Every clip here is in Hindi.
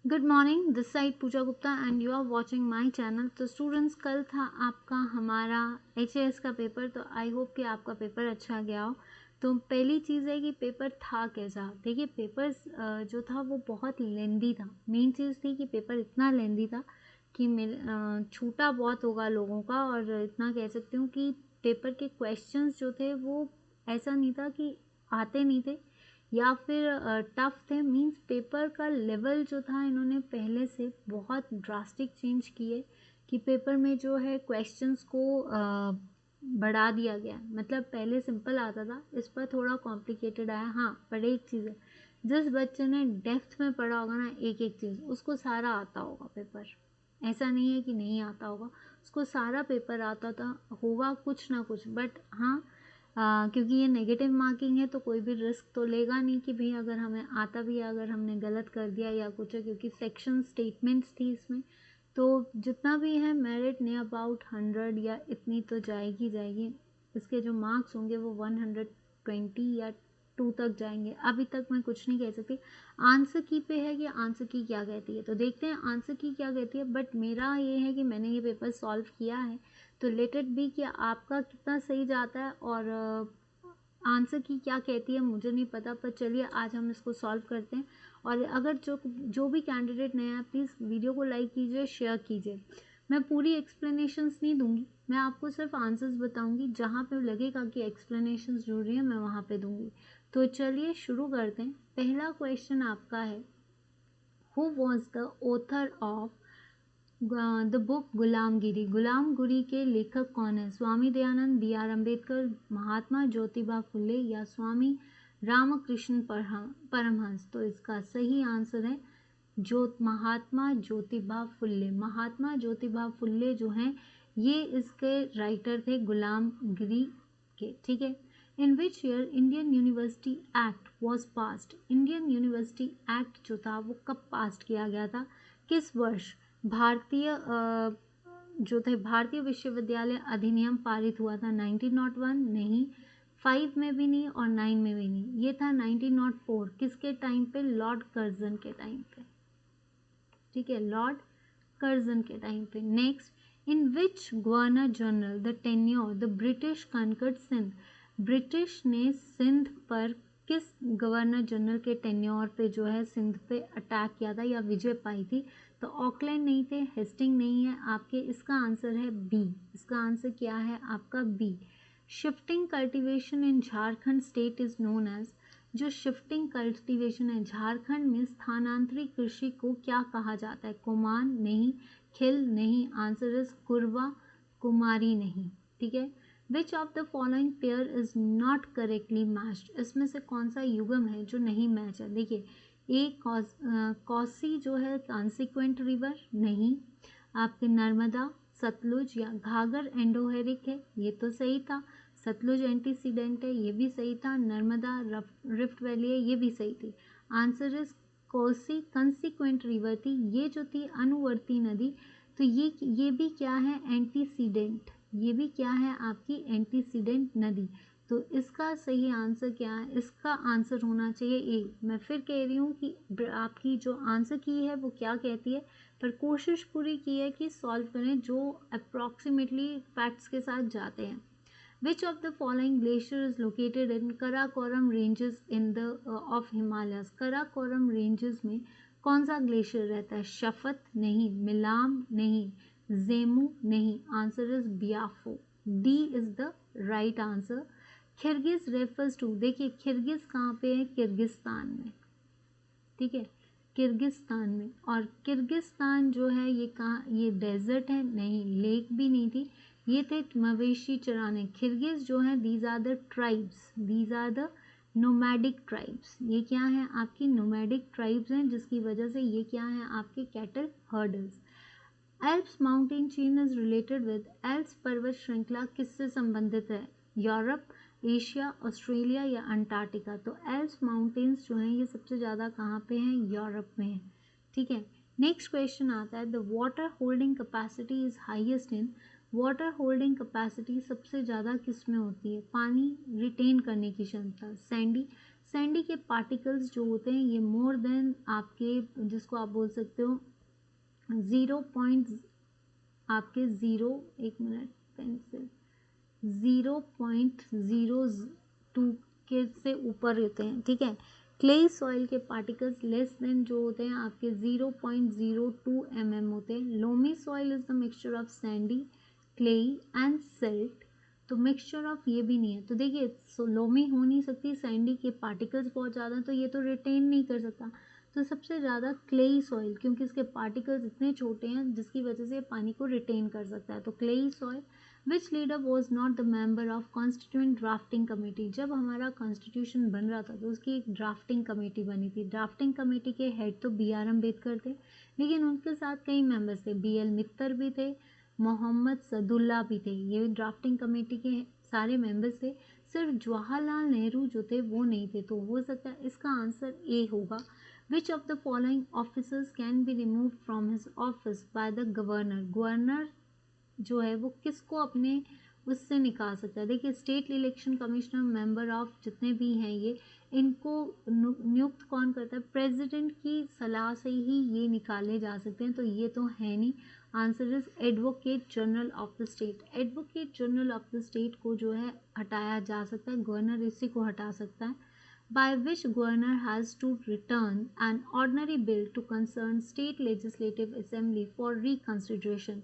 Good morning, this side Pooja Gupta and you are watching my channel. तो स्टूडेंट्स, कल था आपका हमारा HAS का पेपर। तो आई होप कि आपका पेपर अच्छा गया हो। तो पहली चीज़ है कि पेपर था कैसा। देखिए, पेपर जो था वो बहुत लेंदी था। मेन चीज़ थी कि पेपर इतना लेंदी था कि मेरे छूटा बहुत होगा लोगों का। और इतना कह सकती हूँ कि पेपर के क्वेश्चंस जो थे वो ऐसा नहीं था कि आते नहीं थे या फिर टफ थे। मींस पेपर का लेवल जो था इन्होंने पहले से बहुत ड्रास्टिक चेंज किए कि पेपर में जो है क्वेश्चंस को बढ़ा दिया गया। मतलब पहले सिंपल आता था, इस पर थोड़ा कॉम्प्लिकेटेड आया। हाँ, पर एक चीज़ है, जिस बच्चे ने डेप्थ में पढ़ा होगा ना एक एक चीज़, उसको सारा आता होगा पेपर। ऐसा नहीं है कि नहीं आता होगा, उसको सारा पेपर आता था होगा कुछ ना कुछ। बट हाँ, क्योंकि ये नेगेटिव मार्किंग है तो कोई भी रिस्क तो लेगा नहीं कि भाई अगर हमें आता भी है, अगर हमने गलत कर दिया या कुछ है, क्योंकि सेक्शन स्टेटमेंट्स थी इसमें। तो जितना भी है मेरिट ने अबाउट 100 या इतनी तो जाएगी जाएगी। इसके जो मार्क्स होंगे वो 120 या 2 तक जाएंगे। अभी तक मैं कुछ नहीं कह सकती। आंसर की पे है कि आंसर की क्या कहती है, तो देखते हैं आंसर की क्या कहती है। बट मेरा ये है कि मैंने ये पेपर सॉल्व किया है, तो लेट इट बी कि आपका कितना सही जाता है। और आंसर की क्या कहती है मुझे नहीं पता, पर चलिए आज हम इसको सॉल्व करते हैं। और अगर जो भी कैंडिडेट नया है, प्लीज़ वीडियो को लाइक कीजिए, शेयर कीजिए। मैं पूरी एक्सप्लेनेशंस नहीं दूंगी, मैं आपको सिर्फ आंसर्स बताऊंगी। जहाँ पे लगेगा कि एक्सप्लेनेशंस जरूरी है मैं वहाँ पे दूंगी। तो चलिए शुरू करते हैं। पहला क्वेश्चन आपका है, who was the author of the book गुलामगिरी। गुलामगिरी के लेखक कौन है? स्वामी दयानंद, B.R. अम्बेडकर, महात्मा ज्योतिबा फुले या स्वामी रामकृष्ण परमहंस। तो इसका सही आंसर है महात्मा ज्योतिबा फुल्ले। महात्मा ज्योतिबा फुल्ले जो हैं ये इसके राइटर थे गुलामगिरी के। ठीक है। In which year Indian University Act was passed. Indian University Act जो था वो कब पास किया गया था, किस वर्ष? भारतीय जो थे भारतीय विश्वविद्यालय अधिनियम पारित हुआ था 1901? नहीं। 5 में भी नहीं और 9 में भी नहीं। ये था 1904। किसके टाइम पे? लॉर्ड कर्जन के टाइम पे। ठीक है, लॉर्ड कर्जन के टाइम पे। Next, in which governor general the tenure the British conquered Sindh. British ने सिंध पर किस गवर्नर जनरल के टेन्योर पे जो है सिंध पे अटैक किया था या विजय पाई थी? तो ऑकलैंड नहीं थे, हेस्टिंग नहीं है आपके। इसका आंसर है बी। इसका आंसर क्या है आपका? B. Shifting cultivation in Jharkhand state is known as. जो शिफ्टिंग कल्टीवेशन है झारखंड में, स्थानांतरित कृषि को क्या कहा जाता है? कुमान नहीं, खिल नहीं, आंसर इज कुरवा, कुमारी नहीं। ठीक है। Which of the following pair is not correctly matched. इसमें से कौन सा युग्म है जो नहीं मैच है? देखिए, ए कौसी जो है कॉन्सिक्वेंट रिवर नहीं, आपके नर्मदा, सतलुज या घाघर एंडोहेरिक है, ये तो सही था। सतलुज एंटीसीडेंट है, ये भी सही था। नर्मदा रिफ्ट वैली है, ये भी सही थी। Answer is Kosi consequent river थी, ये जो थी अनुवर्ती नदी। तो ये भी क्या है? एंटीसीडेंट। ये भी क्या है आपकी? एंटीसीडेंट नदी। तो इसका सही आंसर क्या है? इसका आंसर होना चाहिए ए। मैं फिर कह रही हूँ कि आपकी जो आंसर की है वो क्या कहती है, पर कोशिश पूरी की है कि सॉल्व करें जो अप्रॉक्सीमेटली फैक्ट्स के साथ जाते हैं। Which of the following glacier is located in Karakoram ranges in the of Himalayas? Karakoram ranges में कौन सा ग्लेशियर रहता है? शफत नहीं, मिलाम नहीं, जेमू नहीं, answer is Biafo. D is the right answer. Kirghiz refers to, देखिए खिरगिज कहाँ पे है? किर्गिस्तान में। ठीक है, किर्गिस्तान में। और किर्गिस्तान जो है ये कहाँ? ये डेजर्ट है? नहीं, लेक भी नहीं थी, ये थे मवेशी चराने। खिरगिज जो है these are the tribes, these are the nomadic tribes. ये क्या है? आपकी नोमैडिक ट्राइब्स हैं, जिसकी वजह से ये क्या है? आपके cattle hurdles. Alps mountain chain is related with. Alps पर्वत श्रृंखला किससे संबंधित है? यूरोप, एशिया, ऑस्ट्रेलिया या अंटार्कटिका। तो एल्प्स माउंटेन्स जो हैं ये सबसे ज़्यादा कहाँ पे हैं? यूरोप में है। ठीक है। नेक्स्ट क्वेश्चन आता है, the water holding capacity is highest in. Water holding capacity सबसे ज़्यादा किस में होती है? पानी रिटेन करने की क्षमता। सैंडी सैंडी के पार्टिकल्स जो होते हैं ये मोर देन आपके, जिसको आप बोल सकते हो 0.02 के से ऊपर होते हैं, ठीक है। क्लेई सॉइल के पार्टिकल्स लेस देन जो होते हैं आपके 0.02 mm होते हैं। Loamy soil is the mixture of sandy, clayey and silt. तो मिक्सचर ऑफ ये भी नहीं है, तो देखिए लोमी हो नहीं सकती, सैंडी के पार्टिकल्स बहुत ज़्यादा, तो ये तो रिटेन नहीं कर सकता। तो सबसे ज़्यादा क्लेई सॉइल, क्योंकि इसके पार्टिकल्स इतने छोटे हैं जिसकी वजह से पानी को रिटेन कर सकता है। तो clayey soil. Which leader was not the member of constituent drafting committee. जब हमारा कॉन्स्टिट्यूशन बन रहा था तो उसकी एक ड्राफ्टिंग कमेटी बनी थी। ड्राफ्टिंग कमेटी के हेड तो BR अम्बेडकर थे, लेकिन उनके साथ कई मेंबर्स थे। BL मित्तर भी थे, मोहम्मद सदुल्ला भी थे। ये ड्राफ्टिंग कमेटी के सारे मेंबर्स थे। सिर्फ जवाहरलाल नेहरू जो थे वो नहीं थे। तो हो सकता है इसका आंसर ए होगा। Which of the following officers can be removed from his office by the governor? Governor जो है वो किसको अपने उससे निकाल सकता है। देखिए state election commissioner, member of जितने भी हैं ये, इनको नियुक्त कौन करता है? प्रेसिडेंट की सलाह से ही ये निकाले जा सकते हैं, तो ये तो है नहीं। Answer is advocate general of the state. Advocate general of the state को जो है हटाया जा सकता है, गवर्नर इसी को हटा सकता है। By which governor has to return an ordinary bill to concern state legislative assembly for reconsideration।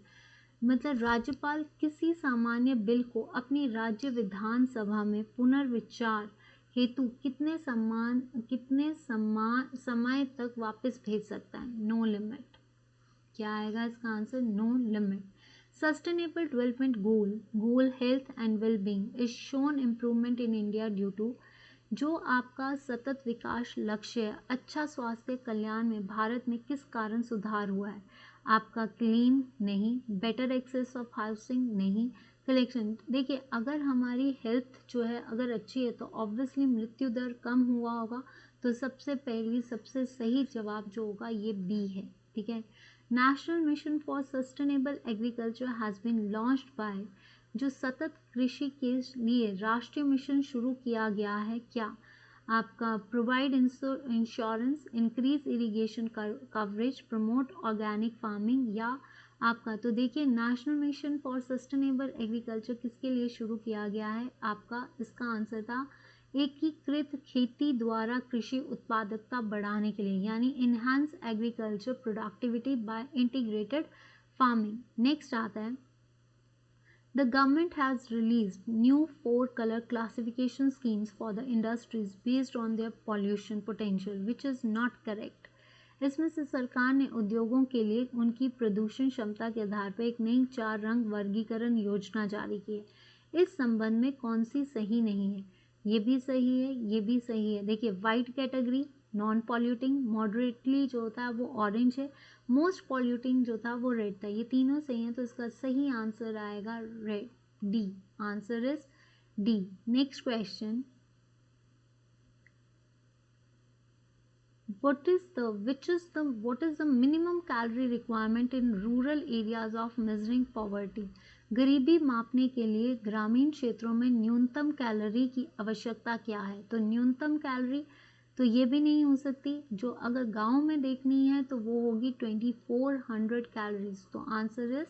मतलब राज्यपाल किसी सामान्य बिल को अपनी राज्य विधानसभा में पुनर्विचार हेतु कितने समय तक वापस भेज सकता है? No limit. क्या आएगा इसका answer? No limit. Sustainable development goal health and wellbeing is shown improvement in India due to. जो आपका सतत विकास लक्ष्य है, अच्छा स्वास्थ्य कल्याण में भारत में किस कारण सुधार हुआ है? आपका क्लीन नहीं, बेटर एक्सेस ऑफ हाउसिंग नहीं, कलेक्शन। देखिए अगर हमारी हेल्थ जो है अगर अच्छी है तो ऑब्वियसली मृत्यु दर कम हुआ होगा। तो सबसे सही जवाब जो होगा ये बी है, ठीक है। National mission for sustainable agriculture has been launched by. जो सतत कृषि के लिए राष्ट्रीय मिशन शुरू किया गया है, क्या? आपका provide insurance, increase irrigation coverage, promote organic farming, या आपका, तो देखिए national mission for sustainable agriculture किसके लिए शुरू किया गया है? आपका इसका आंसर था एकीकृत खेती द्वारा कृषि उत्पादकता बढ़ाने के लिए, यानी enhance agriculture productivity bye integrated farming. Next आता है The government has released new 4-color classification schemes for the industries based on their pollution potential, which is not correct. इसमें से सरकार ने उद्योगों के लिए उनकी प्रदूषण क्षमता के आधार पर एक नई 4 रंग वर्गीकरण योजना जारी की है। इस संबंध में कौन सी सही नहीं है? ये भी सही है, ये भी सही है। देखिए white category non polluting, moderately जो होता है वो ऑरेंज है, मोस्ट पॉल्यूटिंग जो था वो रेड था। ये तीनों सही हैं, तो इसका सही आंसर आएगा red, D. Answer is D. Next question, what is the minimum calorie requirement in rural areas of measuring poverty? गरीबी मापने के लिए ग्रामीण क्षेत्रों में न्यूनतम कैलोरी की आवश्यकता क्या है? तो न्यूनतम कैलोरी तो ये भी नहीं हो सकती। जो अगर गांव में देखनी है तो वो होगी 2400 कैलोरीज। तो आंसर इज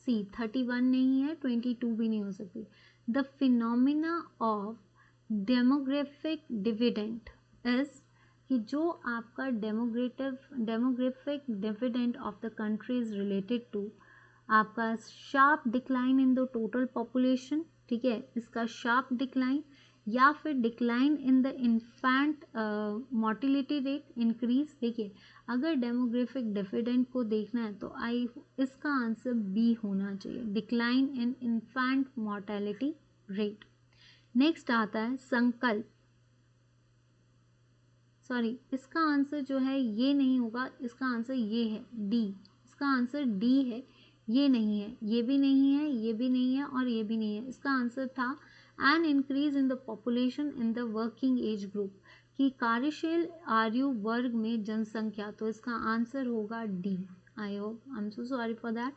सी, 31 नहीं है, 22 भी नहीं हो सकती। The phenomena of demographic dividend is कि जो आपका demographic dividend of the country is related to आपका sharp decline in the total population, ठीक है, इसका शार्प डिक्लाइन, या फिर decline in the infant mortality rate increase. देखिए अगर डेमोग्राफिक डिविडेंड को देखना है तो इसका आंसर बी होना चाहिए, decline in infant mortality rate. Next आता है संकल्प, सॉरी इसका आंसर जो है ये नहीं होगा, इसका आंसर ये है डी। इसका आंसर डी है, ये नहीं है, ये भी नहीं है, ये भी नहीं है और ये भी नहीं है। इसका आंसर था an increase in the population in the working age group, कि कार्यशील आयु वर्ग में जनसंख्या। तो इसका आंसर होगा D. I am so sorry for that.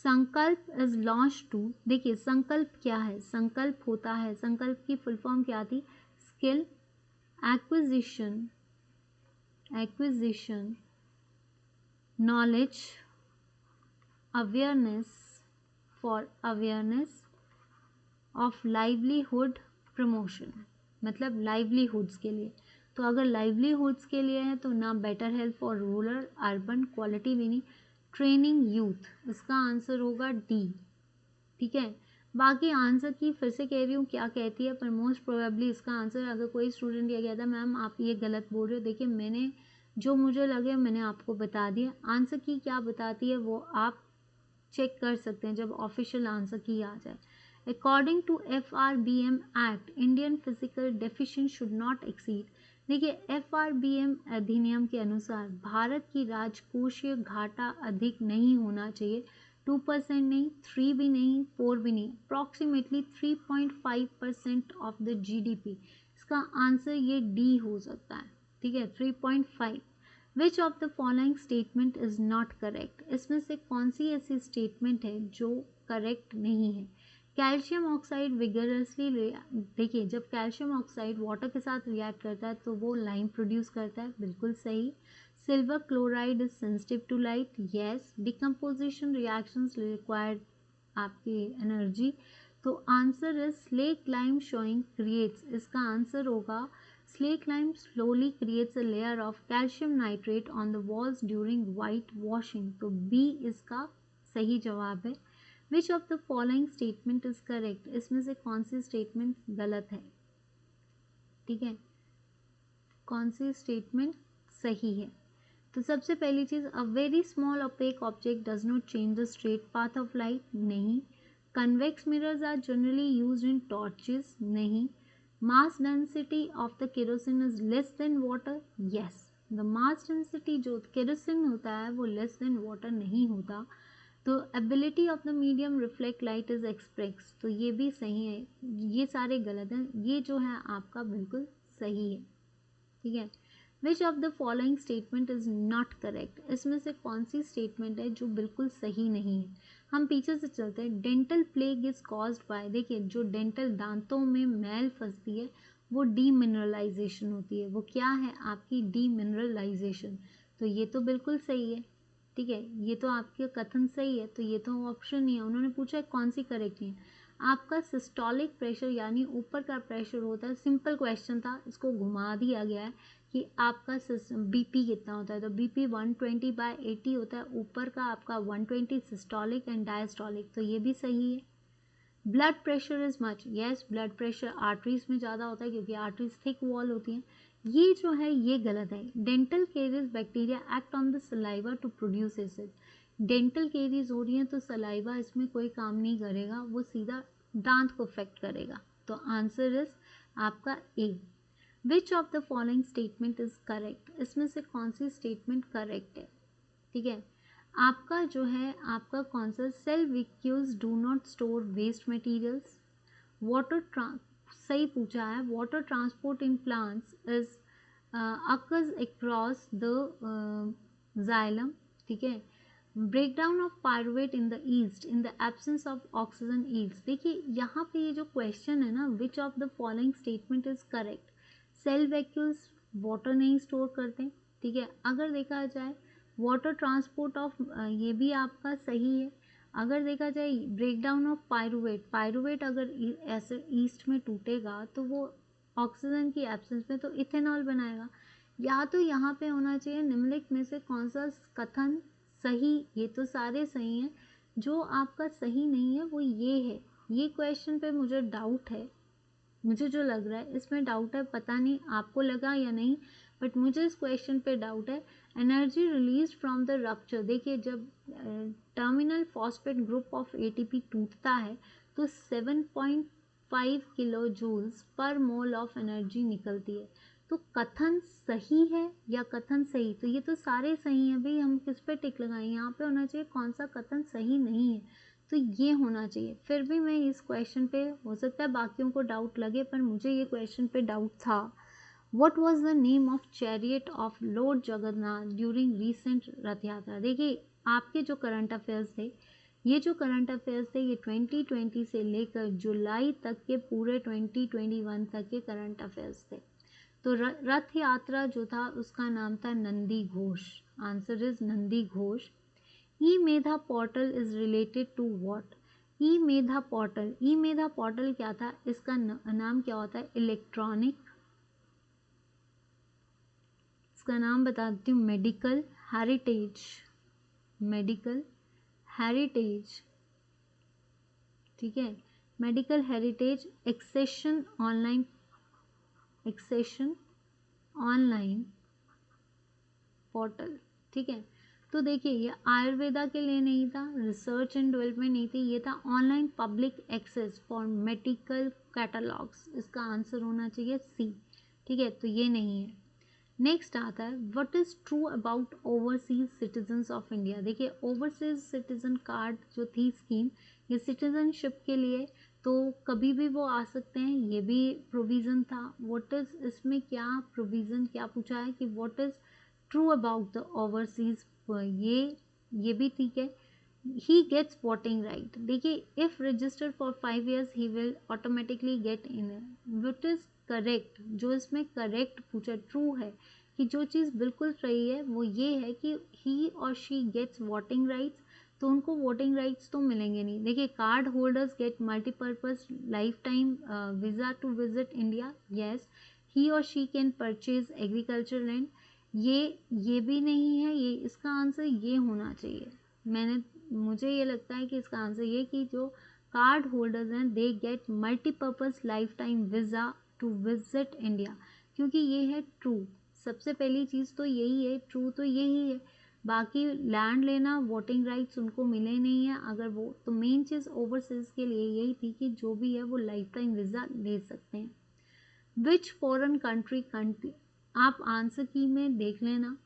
संकल्प इज लॉन्च टू, देखिए संकल्प क्या है? संकल्प होता है, संकल्प की फुल फॉर्म क्या थी? Skill acquisition, knowledge, awareness, for awareness of livelihood promotion, मतलब लाइवलीहुड्स के लिए। तो अगर लाइवलीहुड्स के लिए है तो ना better health for rural urban quality भी नहीं, ट्रेनिंग यूथ, इसका आंसर होगा डी। ठीक है, बाकी आंसर की फिर से कह रही हूँ क्या कहती है, पर मोस्ट प्रोबेबली इसका आंसर, अगर कोई स्टूडेंट ये कहता है मैम आप ये गलत बोल रहे हो, देखिए मैंने जो मुझे लगे मैंने आपको बता दिया। आंसर की क्या बताती है वो आप चेक कर सकते हैं जब ऑफिशियल आंसर की आ जाए। According to FRBM act, Indian fiscal deficient should not exceed, देखिए FRBM अधिनियम के अनुसार भारत की राजकोषीय घाटा अधिक नहीं होना चाहिए, 2% नहीं, 3 भी नहीं, 4 भी नहीं, अप्रॉक्सीमेटली 3.5% ऑफ द GDP। इसका आंसर ये डी हो सकता है। ठीक है, 3.5। विच of the following statement is not correct, इसमें से कौन सी ऐसी स्टेटमेंट है जो करेक्ट नहीं है। कैल्शियम ऑक्साइड विगरसली, देखिए जब कैल्शियम ऑक्साइड वाटर के साथ रिएक्ट करता है तो वो लाइम प्रोड्यूस करता है, बिल्कुल सही। Silver chloride is sensitive to light, yes. Decomposition reactions required आपकी एनर्जी, तो answer is slake lime showing creates, इसका आंसर होगा slake lime slowly creates a layer of calcium nitrate on the walls during white washing, तो B इसका सही जवाब है। Which of the following statement is correct, इसमें से कौन सी स्टेटमेंट गलत है। ठीक है, कौन सी स्टेटमेंट सही है। तो सबसे पहली चीज, a very small opaque object does not change the straight path of light, नहीं। Convex mirrors are generally used in torches, नहीं। Mass density of the kerosene is less than water, yes. The mass density जो केरोसिन होता है वो लेस देन वाटर नहीं होता। तो ability of the medium reflect light is express, तो ये भी सही है, ये सारे गलत हैं, ये जो है आपका बिल्कुल सही है। ठीक है, which of the following statement is not correct, इसमें से कौन सी स्टेटमेंट है जो बिल्कुल सही नहीं है। हम पीछे से चलते हैं। Dental plague is caused by, देखिए जो डेंटल दांतों में मैल फंसती है वो डीमिनरलाइजेशन होती है, वो क्या है आपकी डीमिनरलाइजेशन, तो ये तो बिल्कुल सही है। ठीक है, ये तो आपका कथन सही है, तो ये तो ऑप्शन नहीं है। उन्होंने पूछा है कौन सी करेक्ट है। आपका सिस्टोलिक प्रेशर यानी ऊपर का प्रेशर होता है, सिंपल क्वेश्चन था, इसको घुमा दिया गया है कि आपका BP कितना होता है, तो BP 120/80 होता है, ऊपर का आपका 120 सिस्टोलिक एंड डायस्टोलिक, तो ये भी सही है। Blood pressure is much, yes, blood pressure arteries में ज़्यादा होता है क्योंकि आर्टरीज थिक वॉल होती हैं, ये जो है ये गलत है। Dental caries bacteria act on the saliva to produce acid, dental caries हो रही है तो सलाइवा इसमें कोई काम नहीं करेगा, वो सीधा दांत को अफेक्ट करेगा, तो आंसर इज आपका A. Which of the following statement is correct, इसमें से कौन सी स्टेटमेंट करेक्ट है। ठीक है, आपका जो है आपका कौन सा, cell vacuoles do not store waste materials, water सही पूछा है। Water transport in plants is occurs across the xylem, ठीक है। Breakdown of pyruvate in the yeast in the absence of oxygen yields, देखिए यहाँ पे ये जो क्वेश्चन है ना, which of the following statement is correct, cell vacuoles water नहीं स्टोर करते। ठीक है, अगर देखा जाए वाटर ट्रांसपोर्ट ऑफ, ये भी आपका सही है। अगर देखा जाए ब्रेकडाउन ऑफ पायरुवेट, पायरुवेट अगर ऐसे ईस्ट में टूटेगा तो वो ऑक्सीजन की एब्सेंस में तो इथेनॉल बनाएगा। या तो यहाँ पे होना चाहिए निम्नलिखित में से कौन सा कथन सही, ये तो सारे सही हैं, जो आपका सही नहीं है वो ये है। ये क्वेश्चन पे मुझे डाउट है, मुझे जो लग रहा है इसमें डाउट है, पता नहीं आपको लगा या नहीं, बट मुझे इस क्वेश्चन पे डाउट है। Energy release from the rupture, देखिए जब terminal phosphate group of ATP टूटता है तो 7.5 kilo joules per mole of energy निकलती है, तो कथन सही है या कथन सही, तो ये तो सारे सही हैं भाई, हम किस पे टिक लगाएं, यहाँ पे होना चाहिए कौन सा कथन सही नहीं है, तो ये होना चाहिए। फिर भी मैं इस क्वेश्चन पे, हो सकता है बाकियों को डाउट लगे पर मुझे ये क्वेश्चन पे डाउट था। What was the name of chariot of Lord Jagannath during recent रथ यात्रा, देखिए आपके जो करंट अफेयर्स थे, ये जो करंट अफेयर्स थे ये 2020 से लेकर जुलाई तक के पूरे 2021 तक के करंट अफेयर्स थे। तो रथ यात्रा जो था उसका नाम था Nandi Ghosh. Answer is Nandi Ghosh. E Medha portal is related to what? E Medha portal, e Medha portal क्या था? इसका नाम क्या होता है? इलेक्ट्रॉनिक, इसका नाम बता देती हूँ, मेडिकल हेरिटेज, मेडिकल हेरिटेज, ठीक है, medical heritage accession online, accession online portal, ठीक है। तो देखिए ये आयुर्वेदा के लिए नहीं था, रिसर्च एंड डेवलपमेंट नहीं थी, ये था online public access for medical catalogues. इसका आंसर होना चाहिए सी, ठीक है, तो ये नहीं है। नेक्स्ट आता है what is true about overseas citizens of India. देखिए ओवरसीज सिटीजन कार्ड जो थी स्कीम, ये सिटीजनशिप के लिए, तो कभी भी वो आ सकते हैं, ये भी प्रोविज़न था। व्हाट इज, इसमें क्या प्रोविज़न, क्या पूछा है कि what is true about the overseas, ये भी ठीक है। ही गेट्स वोटिंग राइट, देखिए if registered for 5 years he will automatically get in. What is correct, जो इसमें करेक्ट पूछा, ट्रू है कि जो चीज़ बिल्कुल सही है वो ये है कि ही और शी गेट्स वोटिंग राइट्स, तो उनको वोटिंग राइट्स तो मिलेंगे नहीं। देखिए card holders get multipurpose life time visa to visit India, yes. He और she can purchase agriculture land, ये भी नहीं है, ये इसका आंसर ये होना चाहिए। मुझे ये लगता है कि इसका आंसर ये कि जो कार्ड होल्डर्स हैं they get multipurpose life time visa to visit India, क्योंकि ये है ट्रू। सबसे पहली चीज़ तो यही है, ट्रू तो यही है। बाकी लैंड लेना, वोटिंग राइट्स उनको मिले नहीं है अगर वो, तो मेन चीज़ ओवरसीज के लिए यही थी कि जो भी है वो लाइफ टाइम वीज़ा ले सकते हैं। विच फॉरेन कंट्री, आप आंसर की में देख लेना,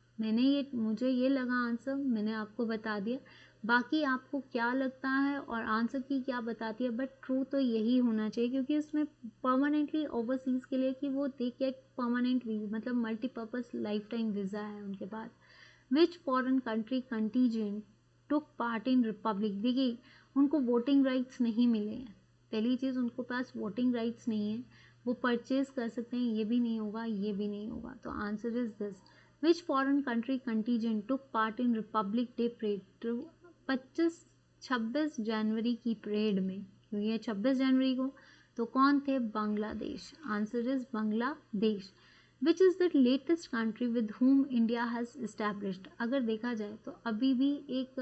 मुझे ये लगा आंसर, मैंने आपको बता दिया। बाकी आपको क्या लगता है और आंसर की क्या बताती है, बट ट्रू तो यही होना चाहिए क्योंकि उसमें परमानेंटली ओवरसीज के लिए कि वो दे गेट परमानेंट वीज़ा, मतलब मल्टीपर्पज़ लाइफ टाइम वीज़ा है उनके पास। Which foreign country contingent took part in Republic, देखिए उनको वोटिंग राइट्स नहीं मिले हैं, पहली चीज़ उनको पास वोटिंग राइट्स नहीं है, वो परचेज कर सकते हैं, ये भी नहीं होगा, ये भी नहीं होगा, तो answer is this. Which foreign country contingent took part in Republic day parade, 26 जनवरी की परेड में, क्योंकि ये 26 जनवरी को, तो कौन थे? Bangladesh, answer is Bangladesh. Which is the latest country with whom India has established, अगर देखा जाए तो अभी भी एक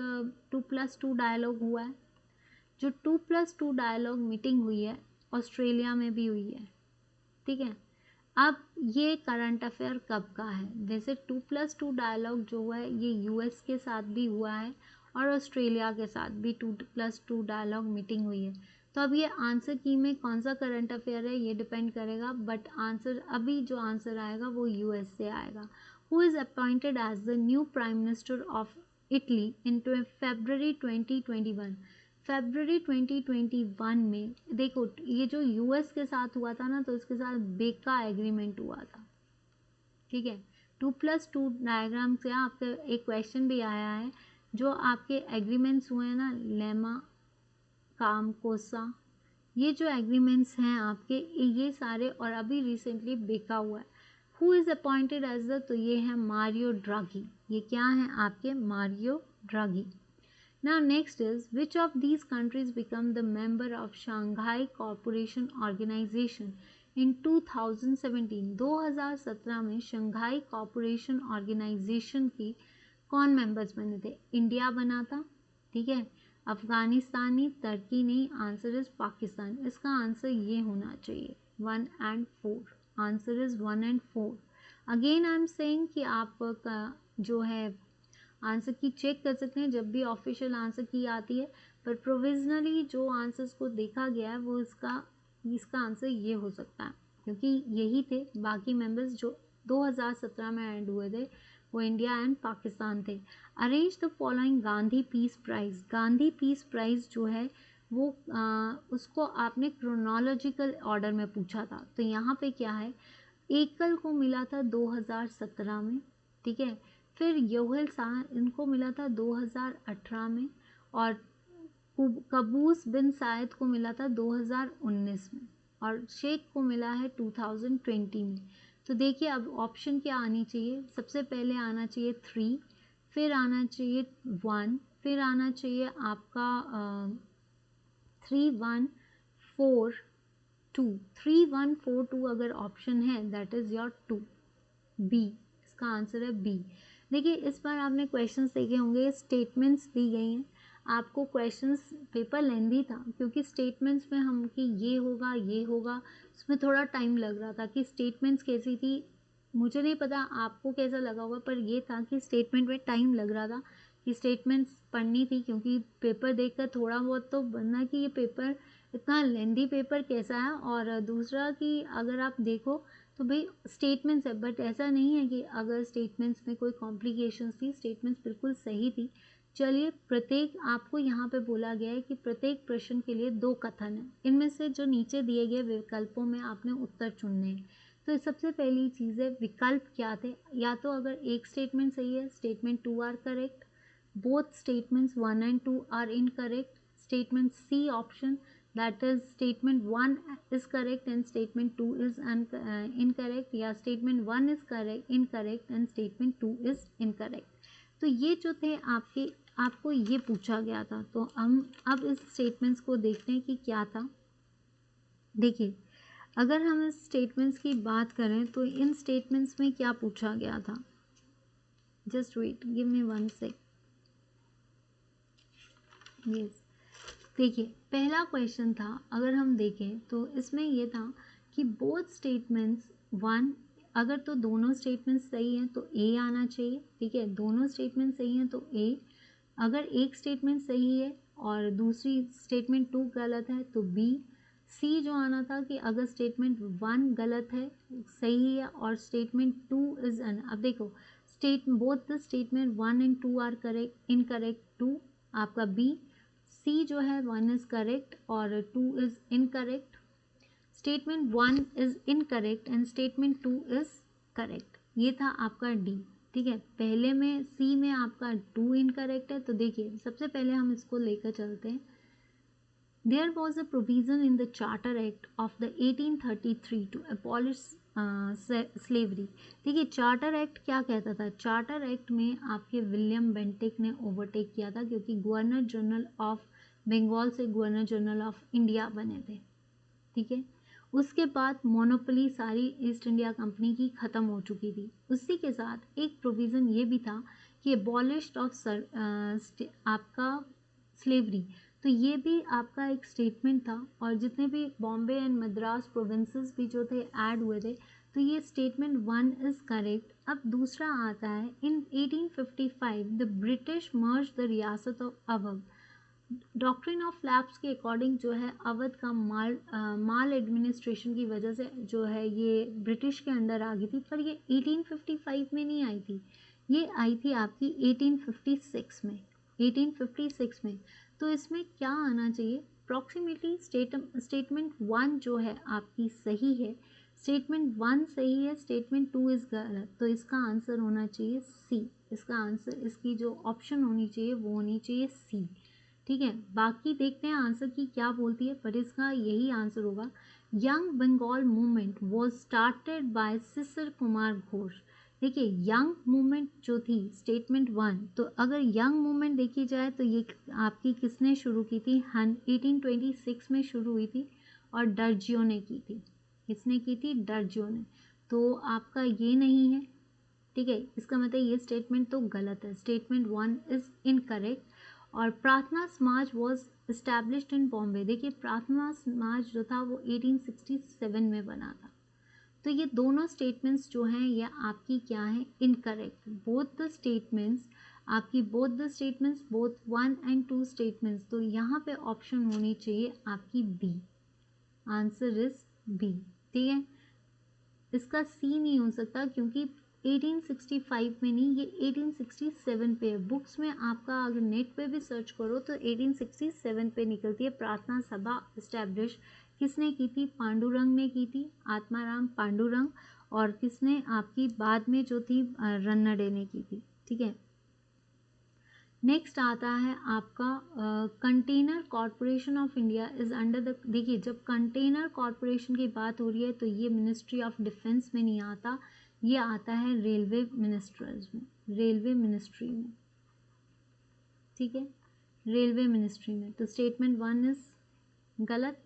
2+2 डायलॉग हुआ है, जो 2+2 डायलॉग मीटिंग हुई है ऑस्ट्रेलिया में भी हुई है, ठीक है। अब ये करंट अफेयर कब का है? जैसे 2+2 डायलॉग जो हुआ है ये यूएस के साथ भी हुआ है और ऑस्ट्रेलिया के साथ भी 2+2 डायलॉग मीटिंग हुई है। तो अब ये आंसर की में कौन सा करंट अफेयर है ये डिपेंड करेगा, बट आंसर अभी जो आंसर आएगा वो यूएस से आएगा। Who is appointed as the new prime minister of Italy in February 2021? February 2021 में देखो ये जो यूएस के साथ हुआ था ना, तो इसके साथ बेका एग्रीमेंट हुआ था, ठीक है। 2+2 डायग्राम से आपके एक क्वेश्चन भी आया है, जो आपके एग्रीमेंट्स हुए हैं ना, लेमा, काम, कोसा, ये जो एग्रीमेंट्स हैं आपके, ये सारे, और अभी रिसेंटली बेका हुआ है। Who is appointed as the, तो ये है मारियो ड्रागी, ये क्या है आपके? Mario Draghi. Now next is which of these countries become the member of Shanghai Cooperation Organization in 2017? 2017 में शंघाई कॉरपोरेशन ऑर्गेनाइजेशन की कौन मेंबर्स बने थे? इंडिया बना था, ठीक है, अफगानिस्तान नहीं, तुर्की नहीं, आंसर इज पाकिस्तान। इसका आंसर ये होना चाहिए 1 and 4, answer is 1 and 4। Again I am saying कि आपका जो है आंसर की चेक कर सकते हैं जब भी ऑफिशियल आंसर की आती है, पर प्रोविजनली जो आंसर्स को देखा गया है वो इसका आंसर ये हो सकता है, क्योंकि यही थे बाकी मेंबर्स जो 2017 में ऐड हुए थे, वो इंडिया एंड पाकिस्तान थे। Arrange the following Gandhi peace prize, Gandhi peace prize जो है वो उसको आपने क्रोनोलॉजिकल ऑर्डर में पूछा था, तो यहाँ पे क्या है, एकल को मिला था 2017 में, ठीक है, फिर योहेल शाह इनको मिला था 2018 में, और कबूस बिन सायद को मिला था 2019 में, और शेख को मिला है 2020 में। तो देखिए अब ऑप्शन क्या आनी चाहिए, सबसे पहले आना चाहिए 3, फिर आना चाहिए 1, फिर आना चाहिए आपका 3 1 4 2, 3 1 4 2 अगर ऑप्शन है दैट इज़ योर 2, बी, इसका आंसर है बी। देखिए इस बार आपने क्वेश्चंस देखे होंगे, स्टेटमेंट्स दी गई हैं आपको। क्वेश्चंस पेपर लेंदी था क्योंकि स्टेटमेंट्स में हम कि ये होगा उसमें थोड़ा टाइम लग रहा था कि स्टेटमेंट्स कैसी थी, मुझे नहीं पता आपको कैसा लगा होगा, पर ये था कि स्टेटमेंट में टाइम लग रहा था कि स्टेटमेंट्स पढ़नी थी, क्योंकि पेपर देखकर थोड़ा बहुत तो बनना कि ये पेपर इतना लेंदी पेपर कैसा है। और दूसरा कि अगर आप देखो तो भाई स्टेटमेंट्स है, बट ऐसा नहीं है कि अगर स्टेटमेंट्स में कोई कॉम्प्लिकेशंस थी, स्टेटमेंट्स बिल्कुल सही थी। चलिए प्रत्येक आपको यहाँ पे बोला गया है कि प्रत्येक प्रश्न के लिए 2 कथन है, इनमें से जो नीचे दिए गए विकल्पों में आपने उत्तर चुनने हैं। तो सबसे पहली चीज़ है विकल्प क्या थे, या तो अगर एक स्टेटमेंट सही है, statement 2 are correct, both statements 1 and 2 are incorrect, statement C option, that is statement 1 is correct and statement 2 is incorrect, या statement 1 is correct incorrect and statement 2 is incorrect। तो ये जो थे आपको ये पूछा गया था। तो हम अब इस स्टेटमेंट्स को देखते हैं कि क्या था। देखिए अगर हम इस स्टेटमेंट्स की बात करें तो इन स्टेटमेंट्स में क्या पूछा गया था, जस्ट वेट गिव मी 1 सेक। यस देखिए पहला क्वेश्चन था, अगर हम देखें तो इसमें ये था कि बोथ स्टेटमेंट्स 1, अगर तो दोनों स्टेटमेंट्स सही हैं तो ए आना चाहिए, ठीक है, दोनों स्टेटमेंट सही हैं तो ए। अगर एक स्टेटमेंट सही है और दूसरी स्टेटमेंट 2 गलत है तो बी। सी जो आना था कि अगर स्टेटमेंट 1 गलत है, सही है और स्टेटमेंट 2 इज अन, अब देखो both the statement 1 and 2 are correct incorrect 2 आपका बी। सी जो है 1 इज करेक्ट और 2 is incorrect, statement 1 is incorrect and statement 2 is correct, ये था आपका डी। ठीक है, पहले में सी में आपका 2 इनकरेक्ट है। तो देखिए सबसे पहले हम इसको लेकर चलते हैं। There was a provision in the Charter Act of the 1833 to abolish slavery। देखिए चार्टर एक्ट क्या कहता था, चार्टर एक्ट में आपके विलियम बेंटिक ने ओवरटेक किया था, क्योंकि गवर्नर जनरल ऑफ बंगाल से गवर्नर जनरल ऑफ इंडिया बने थे। ठीक है, उसके बाद मोनोपोली सारी ईस्ट इंडिया कंपनी की ख़त्म हो चुकी थी। उसी के साथ एक प्रोविज़न ये भी था कि एबॉलिश्ड ऑफ आपका स्लेवरी, तो ये भी आपका एक स्टेटमेंट था। और जितने भी बॉम्बे एंड मद्रास प्रोविंसेस भी जो थे ऐड हुए थे, तो ये स्टेटमेंट 1 इज़ करेक्ट। अब दूसरा आता है इन 1855 द ब्रिटिश मर्ज द रियासत of Awadh. Doctrine of lapse के अकॉर्डिंग जो है अवध का माल एडमिनिस्ट्रेशन की वजह से जो है ये ब्रिटिश के अंडर आ गई थी, पर ये 1855 में नहीं आई थी, ये आई थी आपकी 1856 में, 1856 में। तो इसमें क्या आना चाहिए, अप्रॉक्सीमेटली स्टेटमेंट 1 जो है आपकी सही है, स्टेटमेंट 1 सही है, स्टेटमेंट 2 इज़ गलत, तो इसका आंसर होना चाहिए सी। इसका आंसर, इसकी जो ऑप्शन होनी चाहिए वो होनी चाहिए सी। ठीक है, बाकी देखते हैं आंसर की क्या बोलती है, पर इसका यही आंसर होगा। Young Bengal movement was started by Sisir Kumar Ghosh. देखिए यंग मूवमेंट जो थी स्टेटमेंट 1, तो अगर यंग मूवमेंट देखी जाए तो ये आपकी किसने शुरू की थी, 1826 में शुरू हुई थी और डर्जियो ने की थी। किसने की थी, डर्जियो ने। तो आपका ये नहीं है, ठीक है, इसका मतलब ये स्टेटमेंट तो गलत है, स्टेटमेंट 1 इज इनकरेक्ट। और प्रार्थना समाज वॉज इस्टेब्लिश्ड इन बॉम्बे। देखिए प्रार्थना समाज जो था वो 1867 में बना था। तो ये दोनों स्टेटमेंट्स जो हैं ये आपकी क्या हैं, इनकरेक्ट। बोथ द स्टेटमेंट्स आपकी, both the statements, both 1 and 2 statements, तो यहाँ पे ऑप्शन होनी चाहिए आपकी बी, आंसर इज बी। ठीक है, इसका सी नहीं हो सकता क्योंकि 1865 में नहीं, ये 1867 पे है। बुक्स में आपका अगर नेट पे भी सर्च करो तो 1867 पे निकलती है। प्रार्थना सभा इस्टेब्लिश किसने की थी, पांडुरंग ने की थी, आत्माराम पांडुरंग। और किसने आपकी बाद में जो थी रन्नडे ने की थी। ठीक है, नेक्स्ट आता है आपका container corporation of India is under the, देखिए जब कंटेनर कॉरपोरेशन की बात हो रही है तो ये मिनिस्ट्री ऑफ डिफेंस में नहीं आता, ये आता है रेलवे मिनिस्ट्रीज में, रेलवे मिनिस्ट्री में, ठीक है, रेलवे मिनिस्ट्री में। तो स्टेटमेंट 1 इज गलत।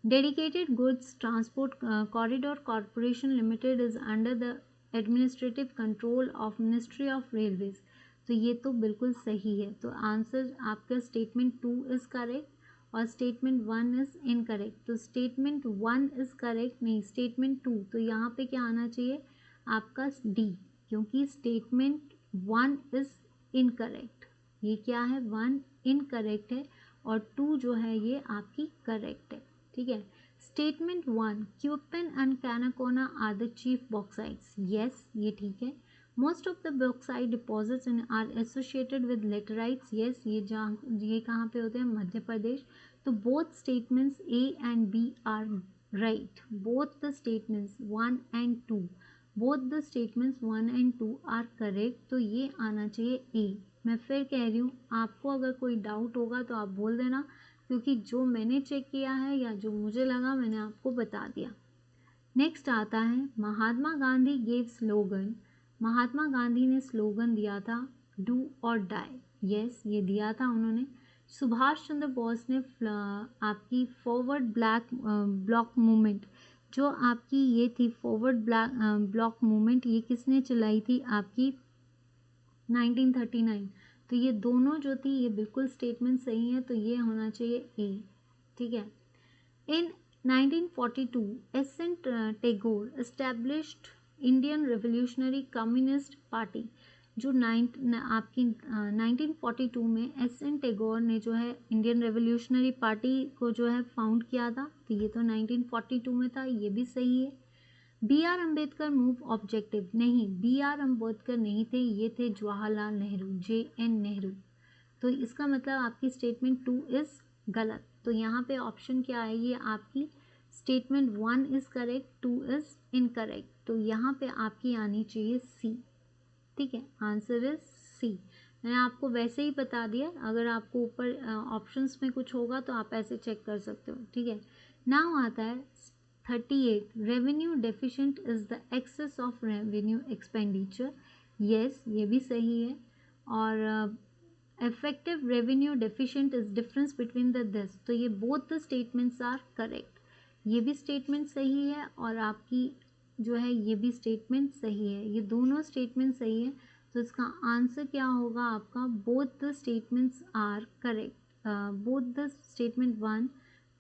Dedicated goods transport corridor corporation limited is under the administrative control of ministry of railways, तो ये तो बिल्कुल सही है। तो आंसर आपका स्टेटमेंट 2 इज करेक्ट और स्टेटमेंट 1 इज इनकरेक्ट। तो स्टेटमेंट 1 इज करेक्ट नहीं, स्टेटमेंट 2, तो यहाँ पे क्या आना चाहिए आपका डी, क्योंकि स्टेटमेंट 1 इज इनकरेक्ट। ये क्या है, 1 इनकरेक्ट है और 2 जो है ये आपकी करेक्ट है, ठीक है। Statement 1, Quepem and Canacona are the chief bauxites, yes ये ठीक है। Most of the bauxite deposits in are associated with laterites, yes ये कहाँ पे होते हैं, मध्य प्रदेश। तो both statements A and B are right, both the statements 1 and 2, both the statements 1 and 2 are correct, तो ये आना चाहिए ए। मैं फिर कह रही हूँ, आपको अगर कोई डाउट होगा तो आप बोल देना, क्योंकि जो मैंने चेक किया है या जो मुझे लगा मैंने आपको बता दिया। नेक्स्ट आता है महात्मा गांधी गेव स्लोगन, महात्मा गांधी ने स्लोगन दिया था डू और डाई, यस ये दिया था उन्होंने। सुभाष चंद्र बोस ने आपकी फॉरवर्ड ब्लॉक मूवमेंट, जो आपकी ये थी फॉरवर्ड ब्लॉक मूवमेंट, ये किसने चलाई थी आपकी 1939। तो ये दोनों जो थी ये बिल्कुल स्टेटमेंट सही है, तो ये होना चाहिए ए, ठीक है। इन 1942 SN. Tagore established Indian revolutionary communist party, जो आपकी 1942 में एस.एन. टैगोर ने जो है इंडियन रेवोल्यूशनरी पार्टी को जो है फाउंड किया था, तो ये तो 1942 में था, ये भी सही है। B R Ambedkar move objective, नहीं बी आर अम्बेडकर नहीं थे, ये थे जवाहरलाल नेहरू, जे एन नेहरू। तो इसका मतलब आपकी स्टेटमेंट 2 इज गलत। तो यहाँ पे ऑप्शन क्या है, ये आपकी statement 1 is correct, 2 is incorrect, तो यहाँ पे आपकी आनी चाहिए सी, ठीक है, आंसर इज सी। मैंने आपको वैसे ही बता दिया, अगर आपको ऊपर ऑप्शंस में कुछ होगा तो आप ऐसे चेक कर सकते हो, ठीक है। नाउ आता है 38, revenue deficient is the excess of revenue expenditure, yes ये भी सही है। और effective revenue deficient is difference between the this, तो ये both the statements are correct, ये भी statement सही है और आपकी जो है ये भी statement सही है, ये दोनों statement सही है। तो इसका आंसर क्या होगा आपका, both the statements are correct, both the statement 1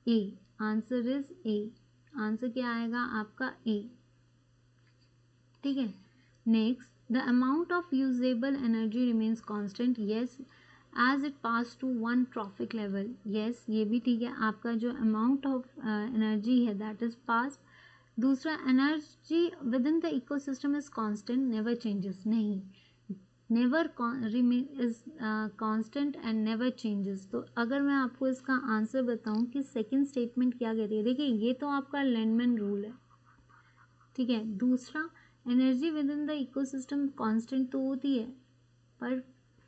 A, answer is A, answer क्या आएगा आपका A, ठीक है। Next, the amount of usable energy remains constant, yes as it pass to 1 trophic level, yes ये भी ठीक है। आपका जो अमाउंट ऑफ एनर्जी है दैट इज पास। दूसरा, energy within the ecosystem is constant, never changes, नहीं never is constant and never changes. तो अगर मैं आपको इसका आंसर बताऊं कि सेकंड स्टेटमेंट क्या कहती है, देखिए ये तो आपका लैंडमैन रूल है, ठीक है। दूसरा, energy within the ecosystem constant तो होती है पर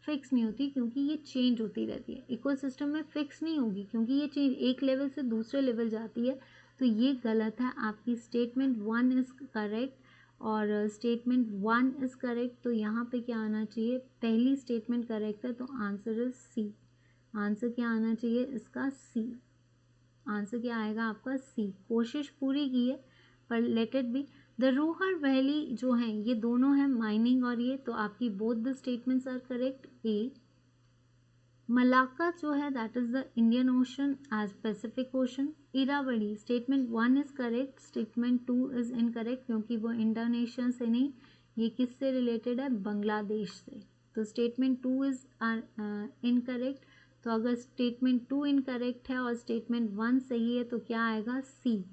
फिक्स नहीं होती, क्योंकि ये चेंज होती रहती है। इकोसिस्टम में फिक्स नहीं होगी क्योंकि ये चेंज एक लेवल से दूसरे लेवल जाती है, तो ये गलत है। आपकी स्टेटमेंट 1 इज करेक्ट और स्टेटमेंट 1 इज करेक्ट, तो यहाँ पे क्या आना चाहिए, पहली स्टेटमेंट करेक्ट है, तो आंसर इज सी। आंसर क्या आना चाहिए इसका, सी। आंसर क्या आएगा आपका, सी। कोशिश पूरी की है पर late it B. The Ruhr valley जो हैं ये दोनों हैं माइनिंग और ये, तो आपकी both the statements are correct, A. Malacca जो है that is the Indian Ocean as Pacific Ocean. इरावली, statement 1 is correct, statement 2 is incorrect, क्योंकि वो इंडोनेशिया से नहीं, ये किससे रिलेटेड है, बांग्लादेश से। तो स्टेटमेंट 2 इज इनकरेक्ट। तो अगर स्टेटमेंट 2 इनकरेक्ट है और स्टेटमेंट 1 सही है तो क्या आएगा, सी।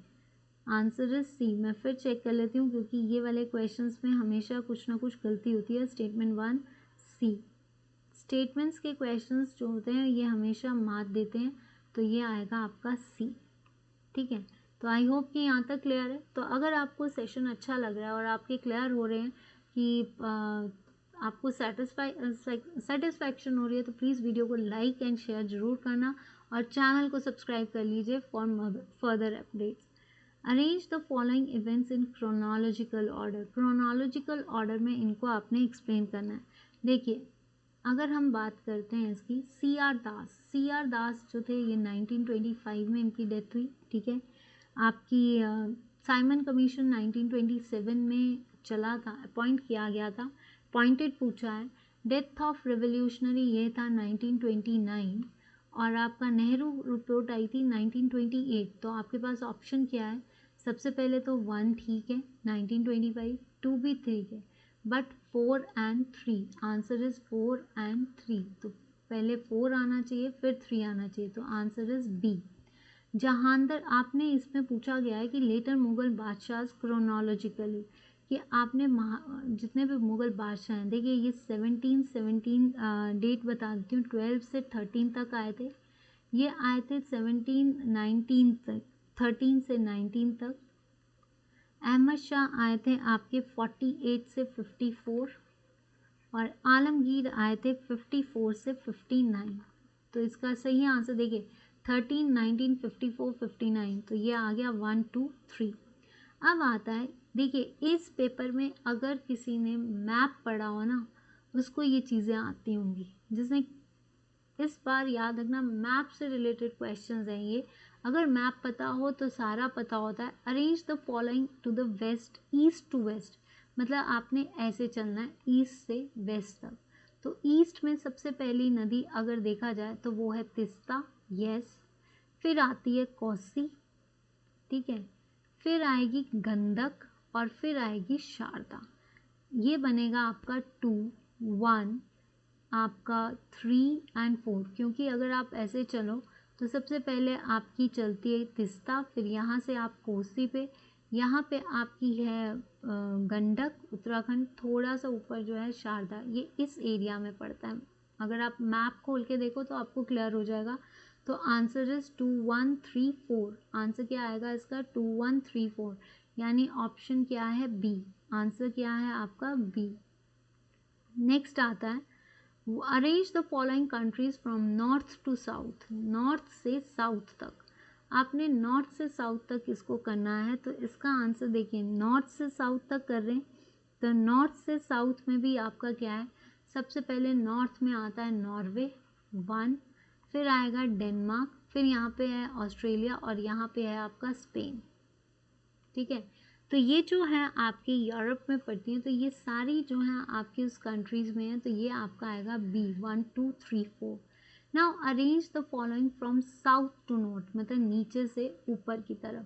आंसर इज सी। मैं फिर चेक कर लेती हूँ क्योंकि ये वाले क्वेश्चंस में हमेशा कुछ ना कुछ गलती होती है। स्टेटमेंट 1 सी। स्टेटमेंट्स के क्वेश्चंस जो होते हैं ये हमेशा मार्क देते हैं, तो ये आएगा आपका सी, ठीक है। तो आई होप कि यहाँ तक क्लियर है। तो अगर आपको सेशन अच्छा लग रहा है और आपके क्लियर हो रहे हैं कि आपको सेटिस्फैक्शन हो रही है तो प्लीज़ वीडियो को लाइक एंड शेयर ज़रूर करना और चैनल को सब्सक्राइब कर लीजिए for further updates. Arrange the following events in chronological order. Chronological order में इनको आपने एक्सप्लेन करना है। देखिए, अगर हम बात करते हैं इसकी, सी आर दास जो थे, ये 1925 में इनकी डेथ हुई, ठीक है। आपकी साइमन कमीशन 1927 में चला था, अपॉइंट किया गया था, पॉइंटेड पूछा है। डेथ ऑफ रिवोल्यूशनरी ये था 1929 और आपका नेहरू रिपोर्ट आई थी 1928। तो आपके पास ऑप्शन क्या है? सबसे पहले तो 1 ठीक है, 1925, 2 भी ठीक है, but 4 and 3, answer is 4 and 3। तो पहले 4 आना चाहिए फिर 3 आना चाहिए, तो आंसर इज बी। जहांदर, आपने इसमें पूछा गया है कि लेटर मुगल बादशाह क्रोनोलॉजिकली, कि आपने जितने भी मुगल बादशाह हैं, देखिए ये 17 डेट बता देती हूँ, 12 से 13 तक आए थे। ये आए थे 17 19 तक, 13 से 19 तक। अहमद शाह आए थे आपके 48 से 54 और आलमगीर आए थे 54 से 59। तो इसका सही आंसर देखिए 13, 19, 54, 59, तो ये आ गया 1 2 3। अब आता है, देखिए इस पेपर में अगर किसी ने मैप पढ़ा हो ना, उसको ये चीज़ें आती होंगी। जिसने इस बार याद रखना, मैप से रिलेटेड क्वेश्चंस हैं ये। अगर मैप पता हो तो सारा पता होता है। Arrange the following to the west, east to west, मतलब आपने ऐसे चलना है ईस्ट से वेस्ट तक। तो ईस्ट में सबसे पहली नदी अगर देखा जाए तो वो है तिस्ता, यस। फिर आती है कोसी, ठीक है, फिर आएगी गंडक और फिर आएगी शारदा। ये बनेगा आपका 2 1, आपका 3 एंड 4, क्योंकि अगर आप ऐसे चलो तो सबसे पहले आपकी चलती है तिस्ता, फिर यहाँ से आप कोसी पे, यहाँ पे आपकी है गंडक उत्तराखंड, थोड़ा सा ऊपर जो है शारदा, ये इस एरिया में पड़ता है। अगर आप मैप खोल के देखो तो आपको क्लियर हो जाएगा। तो आंसर इज 2 1 3 4। आंसर क्या आएगा इसका? 2 1 3 4, यानी ऑप्शन क्या है? बी। आंसर क्या है आपका? बी। नेक्स्ट आता है, arrange the following countries from north to south. North से साउथ तक, आपने नॉर्थ से साउथ तक इसको करना है। तो इसका आंसर देखिए, नॉर्थ से साउथ तक कर रहे हैं तो नॉर्थ से साउथ में भी आपका क्या है? सबसे पहले नॉर्थ में आता है नॉर्वे 1, फिर आएगा डेनमार्क, फिर यहाँ पे है ऑस्ट्रेलिया और यहाँ पे है आपका स्पेन, ठीक है। तो ये जो है आपकी यूरोप में पड़ती हैं, तो ये सारी जो है आपकी उस कंट्रीज़ में है, तो ये आपका आएगा B 1 2 3 4। Now arrange the following from south to north, मतलब नीचे से ऊपर की तरफ।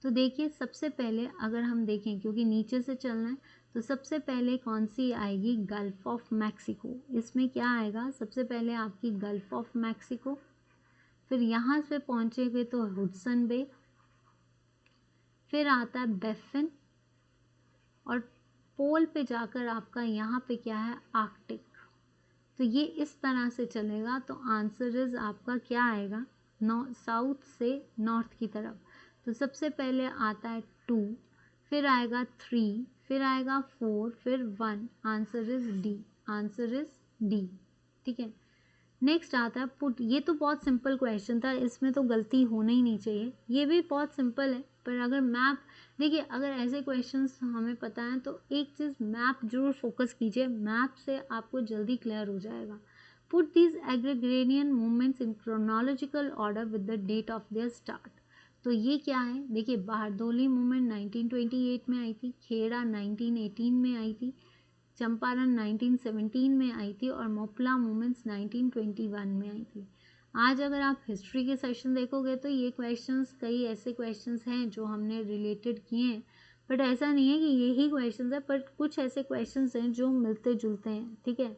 तो देखिए सबसे पहले अगर हम देखें, क्योंकि नीचे से चलना है, तो सबसे पहले कौन सी आएगी? Gulf of Mexico. इसमें क्या आएगा? सबसे पहले आपकी गल्फ ऑफ मैक्सिको, फिर यहाँ से पहुँचेंगे तो हुडसन बे, फिर आता है बेफिन और पोल पे जाकर आपका यहाँ पे क्या है? आर्कटिक। तो ये इस तरह से चलेगा। तो आंसर इज आपका क्या आएगा? साउथ से नॉर्थ की तरफ। तो सबसे पहले आता है 2, फिर आएगा 3, फिर आएगा 4, फिर 1। Answer is D. Answer is D, ठीक है। नेक्स्ट आता है पुट। ये तो बहुत सिंपल क्वेश्चन था, इसमें तो गलती होना ही नहीं चाहिए। ये भी बहुत सिंपल है, पर अगर मैप, देखिए अगर ऐसे क्वेश्चंस हमें पता है तो एक चीज़ मैप जरूर फोकस कीजिए, मैप से आपको जल्दी क्लियर हो जाएगा। Put these agrarian movements in chronological order with the date of their start. तो ये क्या है? देखिए बारडोली मूवमेंट 1928 में आई थी, खेड़ा 1918 में आई थी, चंपारण 1917 में आई थी और मोपला मूवमेंट्स 1921 में आई थी। आज अगर आप हिस्ट्री के सेशन देखोगे तो ये क्वेश्चंस, कई ऐसे क्वेश्चंस हैं जो हमने रिलेटेड किए हैं, बट ऐसा नहीं है कि यही क्वेश्चंस है, पर कुछ ऐसे क्वेश्चंस हैं जो मिलते जुलते हैं, ठीक है।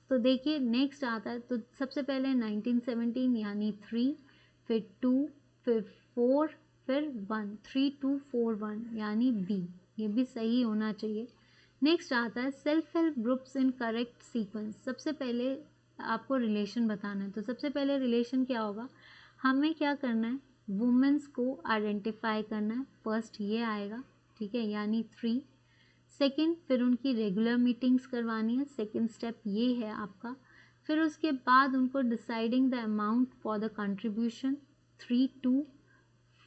तो देखिए नेक्स्ट आता है, तो सबसे पहले 1917 यानी 3, फिर 2, फिर 4, फिर 1, 3 2 4 1 यानी बी। ये भी सही होना चाहिए। नेक्स्ट आता है self help groups in correct sequence. सबसे पहले आपको रिलेशन बताना है, तो सबसे पहले रिलेशन क्या होगा? हमें क्या करना है? वुमेन्स को आइडेंटिफाई करना है, फर्स्ट ये आएगा, ठीक है, यानी 3। सेकंड, फिर उनकी रेगुलर मीटिंग्स करवानी है, सेकंड स्टेप ये है आपका। फिर उसके बाद उनको deciding the amount for the contribution 3 to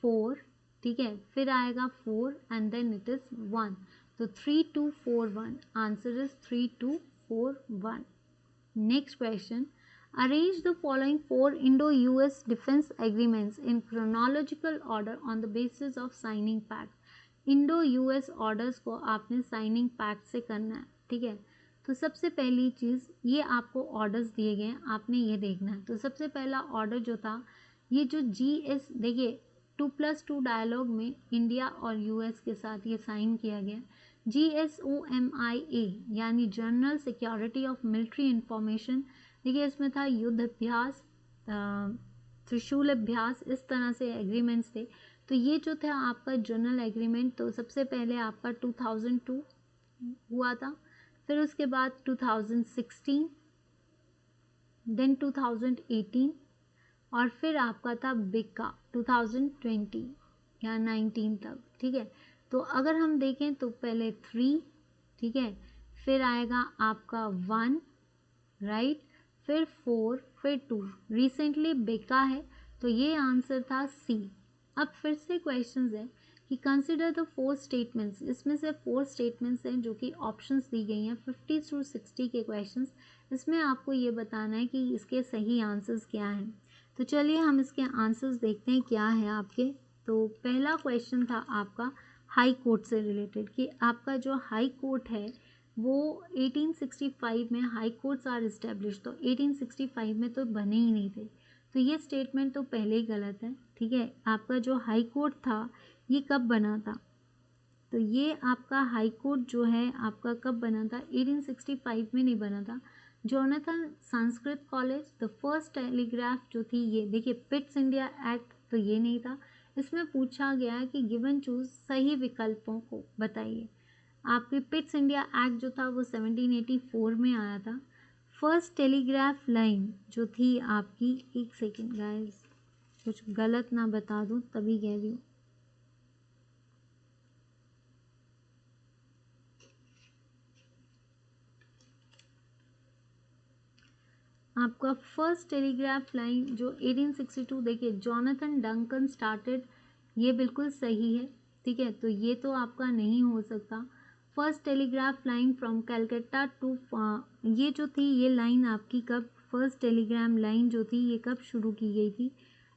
4, ठीक है, फिर आएगा 4 एंड देन इट इज 1, तो 3241, answer is 3241। Next question, arrange the following 4 Indo-US defense agreements in chronological order on the basis of signing pact। Indo US orders को आपने साइनिंग पैक्ट से करना है, ठीक है। तो सबसे पहली चीज़, ये आपको ऑर्डर्स दिए गए हैं, आपने ये देखना है। तो सबसे पहला ऑर्डर जो था, ये जो GS, देखिए 2+2 डायलॉग में इंडिया और यूएस के साथ ये साइन किया गया। GSOMIA यानी general security of military information, देखिए इसमें था युद्ध अभ्यास, त्रिशूल अभ्यास, इस तरह से एग्रीमेंट्स थे। तो ये जो था आपका जनरल एग्रीमेंट, तो सबसे पहले आपका 2002 हुआ था, फिर उसके बाद 2016, देन 2018 और फिर आपका था बिका 2020 या 19 तक, ठीक है। तो अगर हम देखें तो पहले 3, ठीक है, फिर आएगा आपका 1, राइट, फिर 4, फिर 2, रिसेंटली बिका है, तो ये आंसर था सी। अब फिर से क्वेश्चंस है कि कंसिडर द 4 स्टेटमेंट्स, इसमें से 4 स्टेटमेंट्स हैं जो कि ऑप्शंस दी गई हैं 50 through 60 के क्वेश्चंस। इसमें आपको ये बताना है कि इसके सही आंसर्स क्या हैं। तो चलिए हम इसके आंसर्स देखते हैं क्या है आपके। तो पहला क्वेश्चन था आपका हाई कोर्ट से रिलेटेड, कि आपका जो हाई कोर्ट है वो 1865 में हाई कोर्ट्स आर इस्टेब्लिश, तो 1865 में तो बने ही नहीं थे, तो ये स्टेटमेंट तो पहले ही गलत है, ठीक है। आपका जो हाई कोर्ट था ये कब बना था, तो ये आपका हाई कोर्ट जो है आपका कब बना था, 1865 में नहीं बना था। Jonathan Sanskrit college, the first telegraph जो थी, ये देखिए पिट्स इंडिया एक्ट, तो ये नहीं था। इसमें पूछा गया है कि गिवन चूज सही विकल्पों को बताइए। आपके पिट्स इंडिया एक्ट जो था वो 1784 में आया था। फर्स्ट टेलीग्राफ लाइन जो थी आपकी, एक सेकेंड गाइस, कुछ गलत ना बता दूं तभी कह रही हूँ। आपका फर्स्ट टेलीग्राफ लाइन जो 1862, देखिए जोनाथन डंकन स्टार्टेड, ये बिल्कुल सही है, ठीक है। तो ये तो आपका नहीं हो सकता। First telegraph line from Calcutta to, ये जो थी ये लाइन आपकी कब, फर्स्ट टेलीग्राम लाइन जो थी ये कब शुरू की गई थी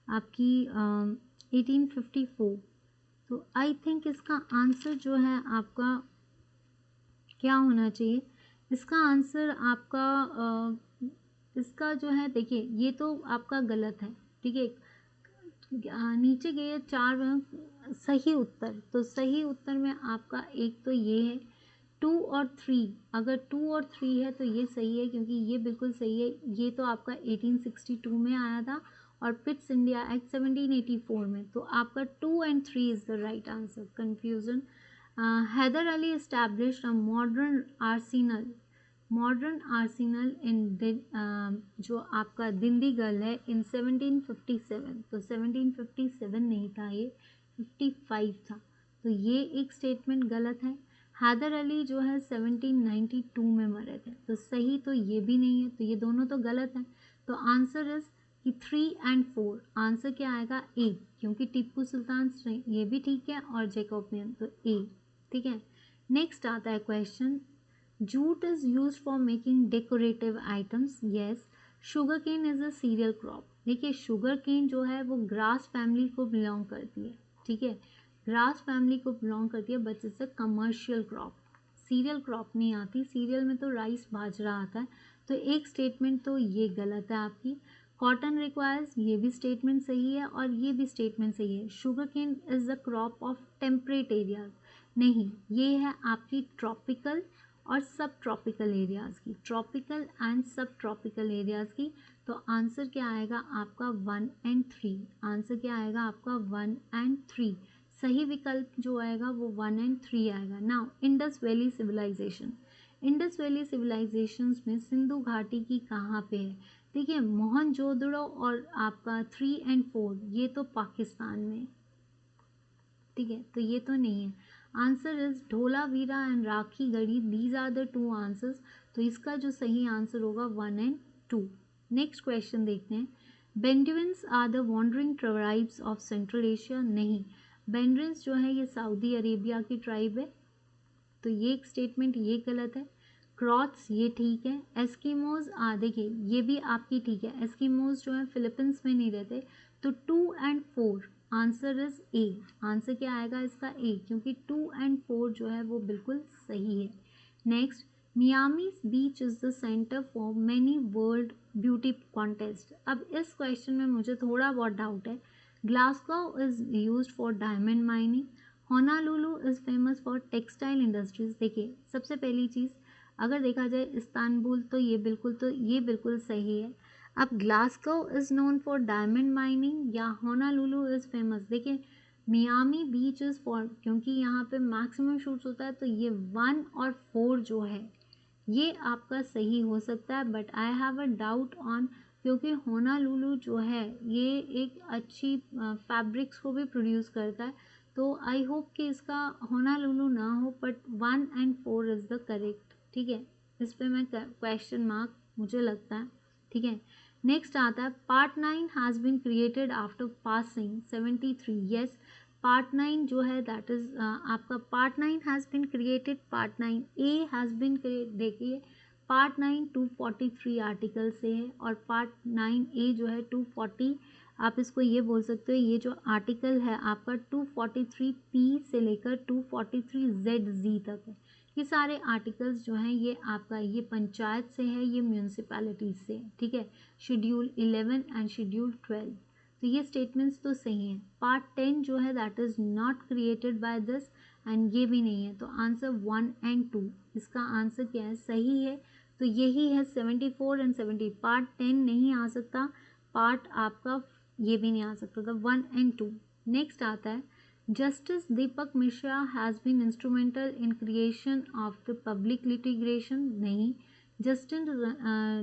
आपकी 1854। तो आई थिंक इसका आंसर जो है आपका क्या होना चाहिए, इसका आंसर आपका इसका जो है, देखिए ये तो आपका गलत है, ठीक है। नीचे गए 4 सही उत्तर, तो सही उत्तर में आपका एक तो ये है 2 और 3, अगर 2 और 3 है तो ये सही है क्योंकि ये बिल्कुल सही है। ये तो आपका 1862 में आया था और पिट्स इंडिया एक्ट 1784 में, तो आपका 2 and 3 is the right answer. Confusion, Hyder Ali established a modern arsenal in जो आपका दिंडीगल है इन 1757, तो 1757 नहीं था, ये 55 था, तो ये एक स्टेटमेंट गलत है। हैदर अली जो है 1792 में मरे थे, तो सही तो ये भी नहीं है, तो ये दोनों तो गलत हैं। तो आंसर इज कि 3 and 4, आंसर क्या आएगा ए, क्योंकि टीपू सुल्तान ये भी ठीक है और जैकोबियन, तो ए, ठीक है। नेक्स्ट आता है question, jute is use for making decorative items, yes. Sugar cane is a cereal crop, देखिए शुगर केन जो है वो ग्रास फैमिली को बिलोंग करती है, ठीक है, ग्रास फैमिली को बिलोंग करती है, but it's a commercial crop, cereal crop नहीं आती। सीरियल में तो राइस बाजरा आता है, तो एक स्टेटमेंट तो ये गलत है आपकी। कॉटन रिक्वायर्स, ये भी स्टेटमेंट सही है और ये भी स्टेटमेंट सही है। Sugar cane is the crop of temperate areas, नहीं, ये है आपकी ट्रॉपिकल और सब ट्रॉपिकल एरियाज़ की, tropical and subtropical areas की। तो आंसर क्या आएगा आपका 1 and 3, आंसर क्या आएगा आपका 1 and 3, सही विकल्प जो आएगा वो 1 and 3 आएगा। Now Indus valley civilization, Indus valley civilizations में सिंधु घाटी की कहाँ पे है, देखिए मोहनजोदड़ो और आपका 3 and 4 ये तो पाकिस्तान में, ठीक है, तो ये तो नहीं है। Answer is Dholavira and Rakhigarhi, these are the two answers. तो इसका जो सही आंसर होगा 1 एंड 2। नेक्स्ट क्वेश्चन देखते हैं, Bedouins are the wandering tribes of Central Asia. नहीं, बेंडुइन्स जो है ये सऊदी अरेबिया की ट्राइब है, तो ये एक स्टेटमेंट ये गलत है। क्रॉट्स ये ठीक है। एस्किमोज देखिए ये भी आपकी ठीक है, एस्किमोज जो है फिलीपींस में नहीं रहते। तो 2 and 4 answer is a. Answer क्या आएगा इसका ए, क्योंकि 2 एंड 4 जो है वो बिल्कुल सही है। Next, Miami Beach is the centre for many world beauty contest. अब इस क्वेश्चन में मुझे थोड़ा बहुत डाउट है। Glasgow is used for diamond mining, Honolulu is famous for textile industries. देखिए सबसे पहली चीज़ अगर देखा जाए इस्तांबुल, तो ये बिल्कुल सही है। अब Glasgow is known for diamond mining या होनालुलु इज़ फेमस। देखिए मियामी बीच इज़ फॉर, क्योंकि यहाँ पे मैक्सिमम शूट्स होता है, तो ये 1 और 4 जो है ये आपका सही हो सकता है। But I have a doubt on, क्योंकि होनालुलु जो है ये एक अच्छी फैब्रिक्स को भी प्रोड्यूस करता है, तो आई होप कि इसका होनालुलु ना हो, but 1 and 4 is the correct. ठीक है, इस पे मैं क्वेश्चन मार्क मुझे लगता है। ठीक है, नेक्स्ट आता है, part 9 has been created after passing 73। Yes, part 9 जो है दैट इज़ आपका part 9 has been created, part 9 A has been create. देखिए पार्ट 9 243 आर्टिकल से है, और पार्ट 9 ए जो है 240, आप इसको ये बोल सकते हो, ये जो आर्टिकल है आपका 243 पी से लेकर 243 ZZ तक है। ये सारे आर्टिकल्स जो हैं ये आपका ये पंचायत से है, ये म्यूनसिपैलिटीज से है। ठीक है, शेड्यूल 11 एंड शेड्यूल 12, तो ये स्टेटमेंट्स तो सही हैं। पार्ट 10 जो है that is not created by this, and ये भी नहीं है। तो आंसर 1 एंड 2, इसका आंसर क्या है, सही है। तो यही है 74 एंड 70। पार्ट 10 नहीं आ सकता, पार्ट आपका ये भी नहीं आ सकता था, 1 एंड 2। नेक्स्ट आता है, Justice Deepak Mishra has been instrumental in creation of the public litigation. नहीं, Justice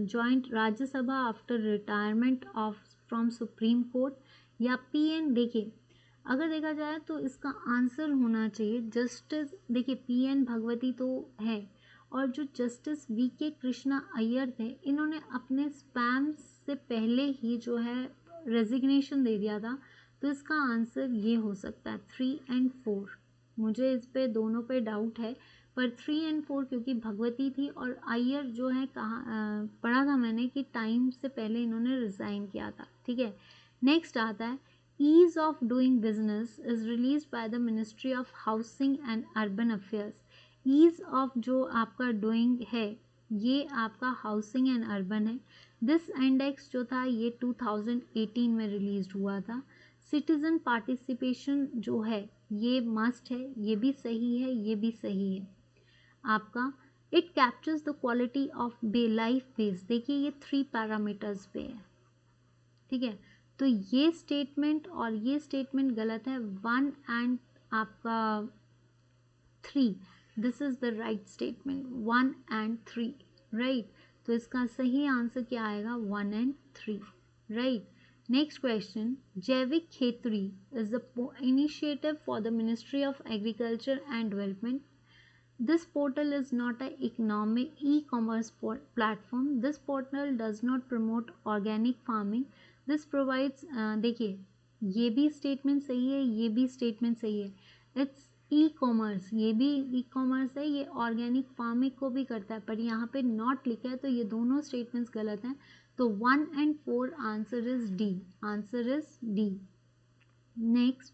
joint Rajya Sabha after retirement of from Supreme Court या PN। देखिए अगर देखा जाए तो इसका आंसर होना चाहिए जस्टिस, देखिए PN भगवती तो है, और जो जस्टिस VK कृष्णा अय्यर थे, इन्होंने अपने स्पैम से पहले ही जो है रेजिग्नेशन दे दिया था। तो इसका आंसर ये हो सकता है 3 एंड 4। मुझे इस पे दोनों पे डाउट है, पर 3 एंड 4 क्योंकि भगवती थी और अय्यर जो है पढ़ा था मैंने कि टाइम से पहले इन्होंने रिज़ाइन किया था। ठीक है, नेक्स्ट आता है, ease of doing business is release by the ministry of housing and urban affairs. Ease of जो आपका डूइंग है ये आपका हाउसिंग एंड अर्बन है। दिस इंडेक्स जो था ये 2018 में रिलीज हुआ था। सिटीजन पार्टिसिपेशन जो है ये मस्ट है, ये भी सही है, ये भी सही है आपका। It captures the quality of bay life base. देखिए ये 3 पैरामीटर्स पे है। ठीक है, तो ये स्टेटमेंट और ये स्टेटमेंट गलत है। 1 एंड आपका 3, this is the right statement, 1 and 3 right. तो इसका सही आंसर क्या आएगा, 1 एंड 3 राइट। नेक्स्ट क्वेश्चन, जैविक Khetri is the initiative for the ministry of agriculture and development. This portal is not an economic e-commerce platform. This portal does not promote organic farming. This provides देखिए ये भी स्टेटमेंट सही है, ये भी स्टेटमेंट सही है। इट्स ई-कॉमर्स, ये भी ई-कॉमर्स है, ये ऑर्गेनिक फार्मिंग को भी करता है, पर यहाँ पे नॉट लिखा है, तो ये दोनों स्टेटमेंट्स गलत हैं। तो 1 and 4 answer is D, answer is D. Next,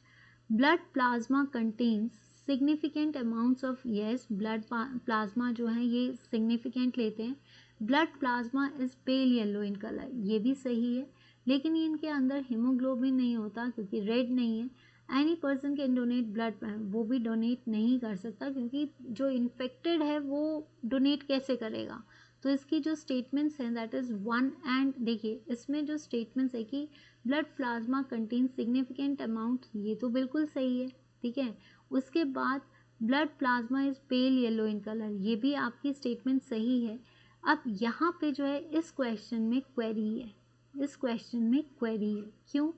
blood plasma contains significant amounts of, yes blood plasma जो है ये सिग्निफिकेंट लेते हैं। Blood plasma is pale yellow in colour, ये भी सही है, लेकिन इनके अंदर हीमोग्लोबिन नहीं होता क्योंकि रेड नहीं है। Any person can donate blood, वो भी डोनेट नहीं कर सकता क्योंकि जो इन्फेक्टेड है वो डोनेट कैसे करेगा। तो इसकी जो स्टेटमेंट्स हैं दैट इज़ 1 एंड, देखिए इसमें जो स्टेटमेंट्स है कि blood plasma contain significant amount, ये तो बिल्कुल सही है। ठीक है, उसके बाद blood plasma is pale yellow in colour, ये भी आपकी स्टेटमेंट सही है। अब यहाँ पे जो है इस क्वेश्चन में क्वेरी है, इस क्वेश्चन में क्वेरी है, क्यों?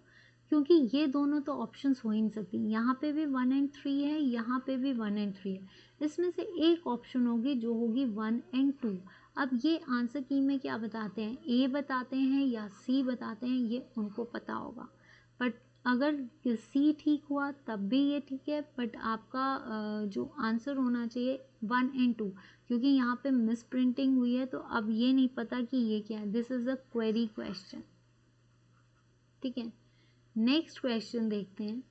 क्योंकि ये दोनों तो ऑप्शंस हो ही नहीं सकती, यहाँ पे भी 1 एंड 3 है, यहाँ पे भी 1 एंड 3 है, इसमें से एक ऑप्शन होगी जो होगी 1 एंड 2। अब ये आंसर की में क्या बताते हैं, ए बताते हैं या सी बताते हैं, ये उनको पता होगा। बट अगर सी ठीक हुआ तब भी ये ठीक है, बट आपका जो आंसर होना चाहिए 1 एंड 2, क्योंकि यहाँ पे मिस प्रिंटिंग हुई है तो अब ये नहीं पता कि ये क्या है। This is a query question, ठीक है। नेक्स्ट क्वेश्चन देखते हैं।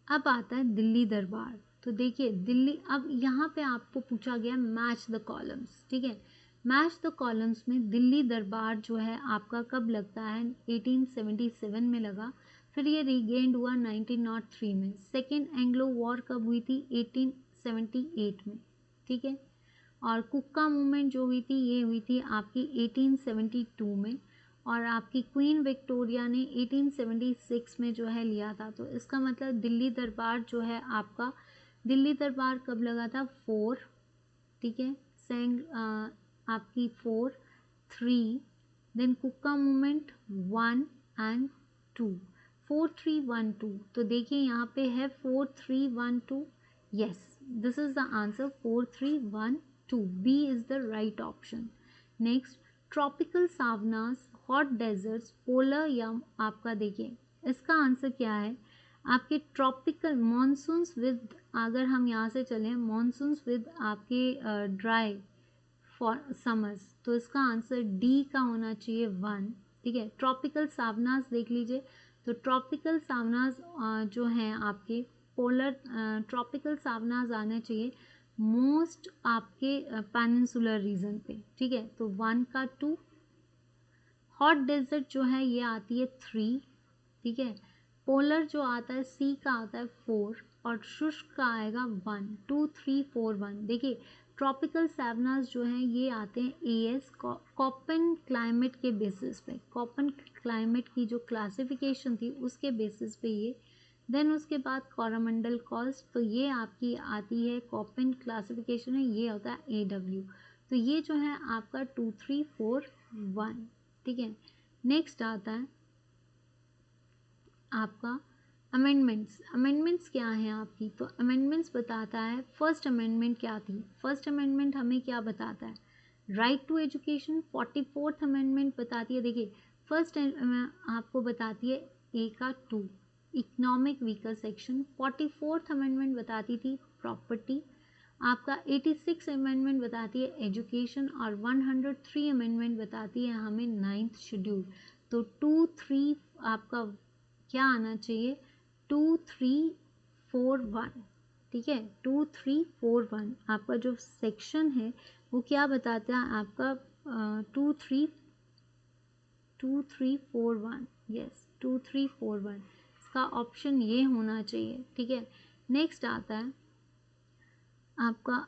अब आता है दिल्ली दरबार। तो देखिए दिल्ली, अब यहाँ पे आपको पूछा गया मैच द कॉलम्स, ठीक है। मैच द कॉलम्स में दिल्ली दरबार जो है आपका कब लगता है, 1877 में लगा, फिर ये रीगेंड हुआ 1903 में। सेकेंड एंग्लो वॉर कब हुई थी, 1878 में, ठीक है। और कुक्का मूवमेंट जो हुई थी ये हुई थी आपकी 1872 में, और आपकी क्वीन विक्टोरिया ने 1876 में जो है लिया था। तो इसका मतलब दिल्ली दरबार जो है आपका, दिल्ली दरबार कब लगा था, 4, ठीक है, सेंग आपकी 4, 3, देन कुक्का मूवमेंट 1 एंड 2, 4 3 1 2। तो देखिए यहाँ पे है 4 3 1 2, yes this is the answer, 4 3 1 2, B is the right option. Next, tropical savannas, hot deserts, polar यम, आपका देखिए इसका आंसर क्या है, आपके ट्रॉपिकल मॉनसून्स विद, अगर हम यहाँ से चलें मॉनसून्स विद आपके ड्राई फॉर समर्स, तो इसका आंसर डी का होना चाहिए 1, ठीक है। ट्रॉपिकल सावनास देख लीजिए, तो ट्रॉपिकल सावनास जो हैं आपके पोलर ट्रॉपिकल सावनास आने चाहिए मोस्ट आपके पेनिनसुलर रीजन पे, ठीक है। तो 1 का 2, हॉट डेजर्ट जो है ये आती है 3, ठीक है। पोलर जो आता है सी का आता है 4, और शुष्क का आएगा 1, 2 3 4 1। देखिए ट्रॉपिकल सैवनास जो हैं ये आते हैं एएस कॉपन क्लाइमेट के बेसिस पे, कॉपन क्लाइमेट की जो क्लासिफिकेशन थी उसके बेसिस पे ये। देन उसके बाद कोरोमंडल कॉस्ट, तो ये आपकी आती है कॉपन क्लासिफिकेशन है, ये होता है एडब्ल्यू। तो ये जो है आपका 2 3 4 1, ठीक है। नेक्स्ट आता है आपका अमेंडमेंट्स। अमेंडमेंट्स क्या हैं आपकी, तो अमेंडमेंट्स बताता है फर्स्ट अमेंडमेंट क्या थी। फर्स्ट अमेंडमेंट हमें क्या बताता है, right to education. 44th amendment बताती है, देखिए फर्स्ट आपको बताती है ए का 2, economic weaker section. 44th amendment बताती थी प्रॉपर्टी। आपका 86 अमेंडमेंट बताती है एजुकेशन, और 103 अमेंडमेंट बताती है हमें 9th शेड्यूल। तो 2 3 आपका क्या आना चाहिए, 2 3 4 1, ठीक है। 2 3 4 1 आपका जो सेक्शन है वो क्या बताता है आपका 2 3 4 1, यस 2 3 4 1, इसका ऑप्शन ये होना चाहिए, ठीक है। नेक्स्ट आता है आपका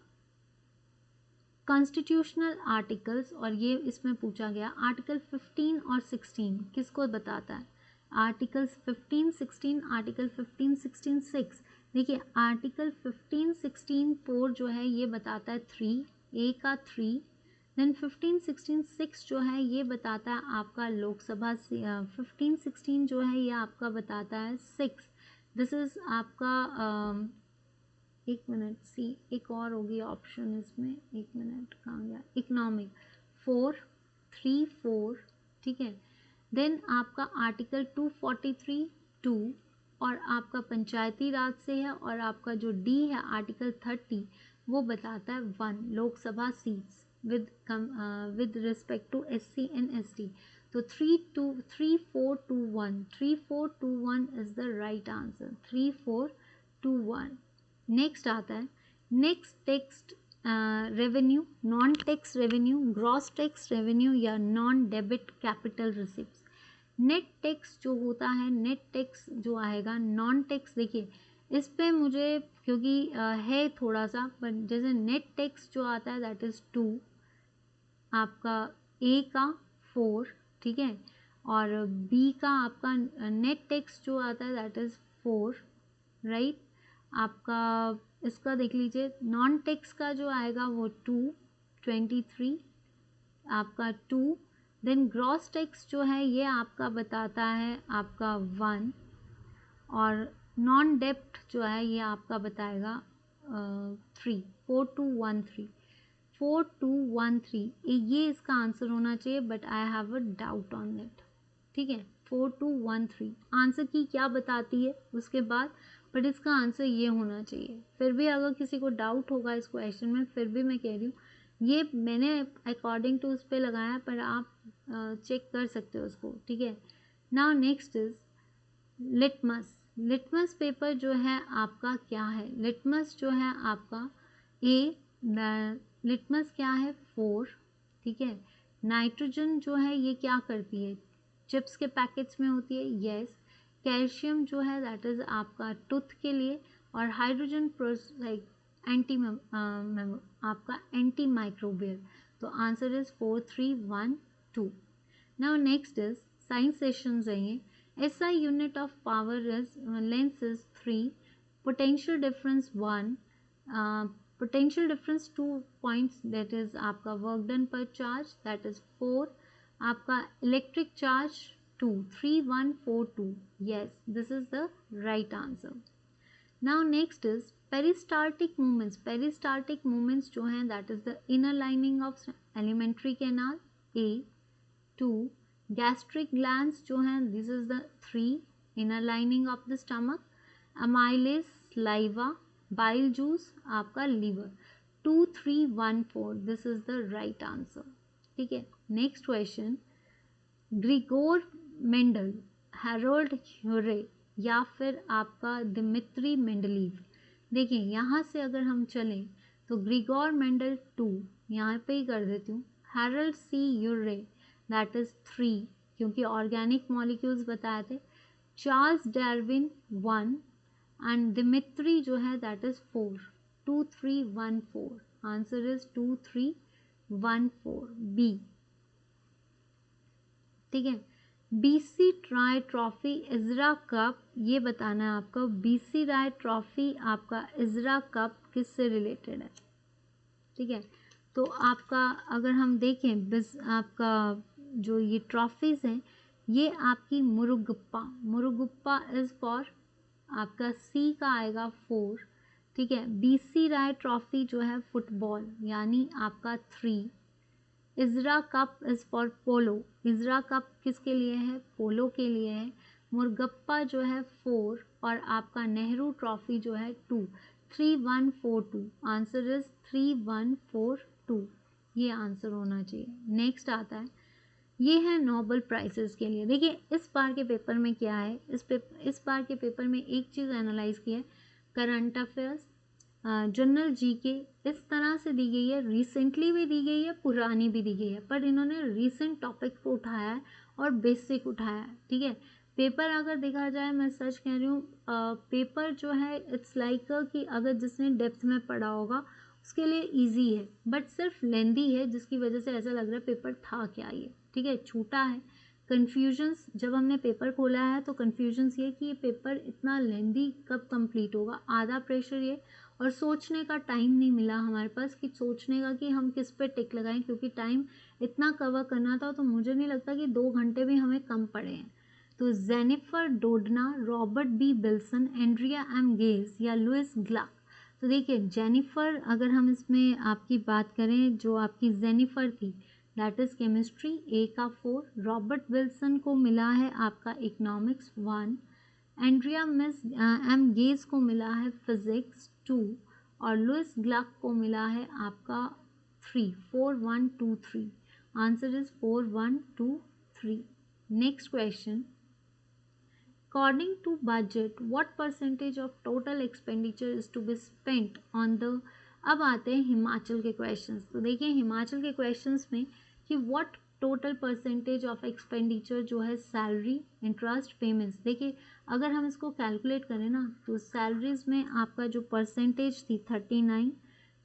कॉन्स्टिट्यूशनल आर्टिकल्स, और ये इसमें पूछा गया आर्टिकल 15 और 16 किसको बताता है, आर्टिकल्स 15 16, आर्टिकल 15 16 6। देखिए आर्टिकल 15 16 4 जो है ये बताता है 3, ए का 3। देन 15 16 6 जो है ये बताता है आपका लोकसभा 15 16 जो है ये आपका बताता है 6। दिस इज आपका एक मिनट, सी एक और होगी ऑप्शन इसमें, एक मिनट कहाँ गया, इकोनॉमिक 4 3 4, ठीक है। देन आपका आर्टिकल 243 2, और आपका पंचायती राज से है, और आपका जो डी है आर्टिकल 30 वो बताता है 1 Lok Sabha seats with respect to SC and ST. तो 3 2 3 4 2 1, 3 4 2 1 is the right answer, 3 4 2 1। Next आता है next text revenue, non tax revenue, gross tax revenue, या non debit capital receipts. Net tax जो होता है, नेट टैक्स जो आएगा नॉन टैक्स, देखिए इस पे मुझे क्योंकि है थोड़ा सा, पर जैसे नेट टैक्स जो आता है दैट इज़ 2, आपका ए का 4, ठीक है, और बी का आपका नेट टैक्स जो आता है दैट इज़ 4, राइट। आपका इसका देख लीजिए नॉन टैक्स का जो आएगा वो 2 23, आपका 2 देन ग्रॉस टैक्स जो है ये आपका बताता है आपका 1, और नॉन डेप्ट जो है ये आपका बताएगा 3, 4213, 4213 ये इसका आंसर होना चाहिए, but I have a doubt on it. ठीक है, 4213 आंसर की क्या बताती है उसके बाद, बट इसका आंसर ये होना चाहिए। फिर भी अगर किसी को डाउट होगा इस क्वेश्चन में, फिर भी मैं कह रही हूँ ये मैंने अकॉर्डिंग टू उस पर लगाया, पर आप चेक कर सकते हो उसको। ठीक है, now next is litmus. Litmus paper जो है आपका क्या है, लिटमस जो है आपका लिटमस क्या है 4। ठीक है, नाइट्रोजन जो है ये क्या करती है, चिप्स के पैकेट्स में होती है, यस। कैल्शियम जो है दैट इज आपका टूथ के लिए, और हाइड्रोजन लाइक आपका एंटी माइक्रोबियल। तो answer is 4312। Now next is science sessions है ये। SI unit of power is length is 3, potential difference 1, potential difference 2 points, that is आपका work done per charge that is 4, आपका electric charge 2, 3142, yes, this is the right answer. Now next is peristaltic movements. Peristaltic movements जो हैं that is the inner lining of alimentary canal, A, 2 gastric glands जो हैं this is the 3 inner lining of the stomach, amylase saliva, bile juice आपका liver, 2314 this is the right answer. ठीक है, next question, Gregor Mendel, Harold Urey या फिर आपका दिमित्री मेंडलीव। देखिए यहाँ से अगर हम चलें तो ग्रिगोर मेंडल 2 यहाँ पे ही कर देती हूँ, हैरोल्ड सी ह्यूरे दैट इज 3 क्योंकि ऑर्गेनिक मॉलिक्यूल्स बताए थे, चार्ल्स डार्विन 1 एंड दिमित्री जो है that is 4, 2314, answer is 2314 B. ठीक है, BC Roy trophy Ezra cup, ये बताना है आपको बीसी राय ट्रॉफी आपका इजरा कप किससे रिलेटेड है। ठीक है, तो आपका अगर हम देखें बिस आपका जो ये ट्रॉफीज़ हैं ये आपकी मुरुगप्पा, मुरुगप्पा इज़ फॉर आपका सी का आएगा 4। ठीक है, बीसी राय ट्रॉफी जो है फुटबॉल यानी आपका 3, Ezra cup is for polo, Ezra cup किसके लिए है, पोलो के लिए है, मुरगप्पा जो है 4 और आपका नेहरू ट्रॉफी जो है 2, 3142, आंसर इज 3142, ये आंसर होना चाहिए। नेक्स्ट आता है, ये है नोबेल प्राइजेस के लिए। देखिए इस बार के पेपर में क्या है, इस बार के पेपर में एक चीज़ एनालाइज की है, करंट अफेयर्स, जनरल जीके इस तरह से दी गई है, रिसेंटली भी दी गई है, पुरानी भी दी गई है, पर इन्होंने रिसेंट टॉपिक को उठाया है और बेसिक उठाया है। ठीक है, पेपर अगर देखा जाए, मैं सच कह रही हूँ, पेपर जो है इट्स लाइक कि अगर जिसने डेप्थ में पढ़ा होगा उसके लिए इजी है, बट सिर्फ लेंदी है जिसकी वजह से ऐसा लग रहा है पेपर था क्या ये। ठीक है, छोटा है, कन्फ्यूजन्स जब हमने पेपर खोला है तो कन्फ्यूजन्स ये कि ये पेपर इतना लेंदी कब कंप्लीट होगा, आधा प्रेशर ये, और सोचने का टाइम नहीं मिला हमारे पास कि सोचने का कि हम किस पे टिक लगाएं, क्योंकि टाइम इतना कवर करना था, तो मुझे नहीं लगता कि 2 घंटे भी हमें कम पड़े हैं। तो Jennifer Doudna, Robert B Wilson, Andrea M Ghez या लुइस ग्लाक। तो देखिए जेनिफर, अगर हम इसमें आपकी बात करें, जो आपकी जेनिफर थी दैट इज़ केमिस्ट्री, ए का 4, रॉबर्ट विल्सन को मिला है आपका economics 1, Andrea miss M Ghez को मिला है फिजिक्स 2, और लुइस ग्लाक को मिला है आपका 3, 4123, answer is 4123। Next question, according to budget what percentage of total expenditure is to be spent on the। अब आते हैं हिमाचल के क्वेश्चंस। तो देखिए हिमाचल के क्वेश्चंस में कि what total percentage of expenditure जो है सैलरी, इंटरेस्ट, पेमेंट्स। देखिए अगर हम इसको कैलकुलेट करें ना तो सैलरीज में आपका जो परसेंटेज थी 39,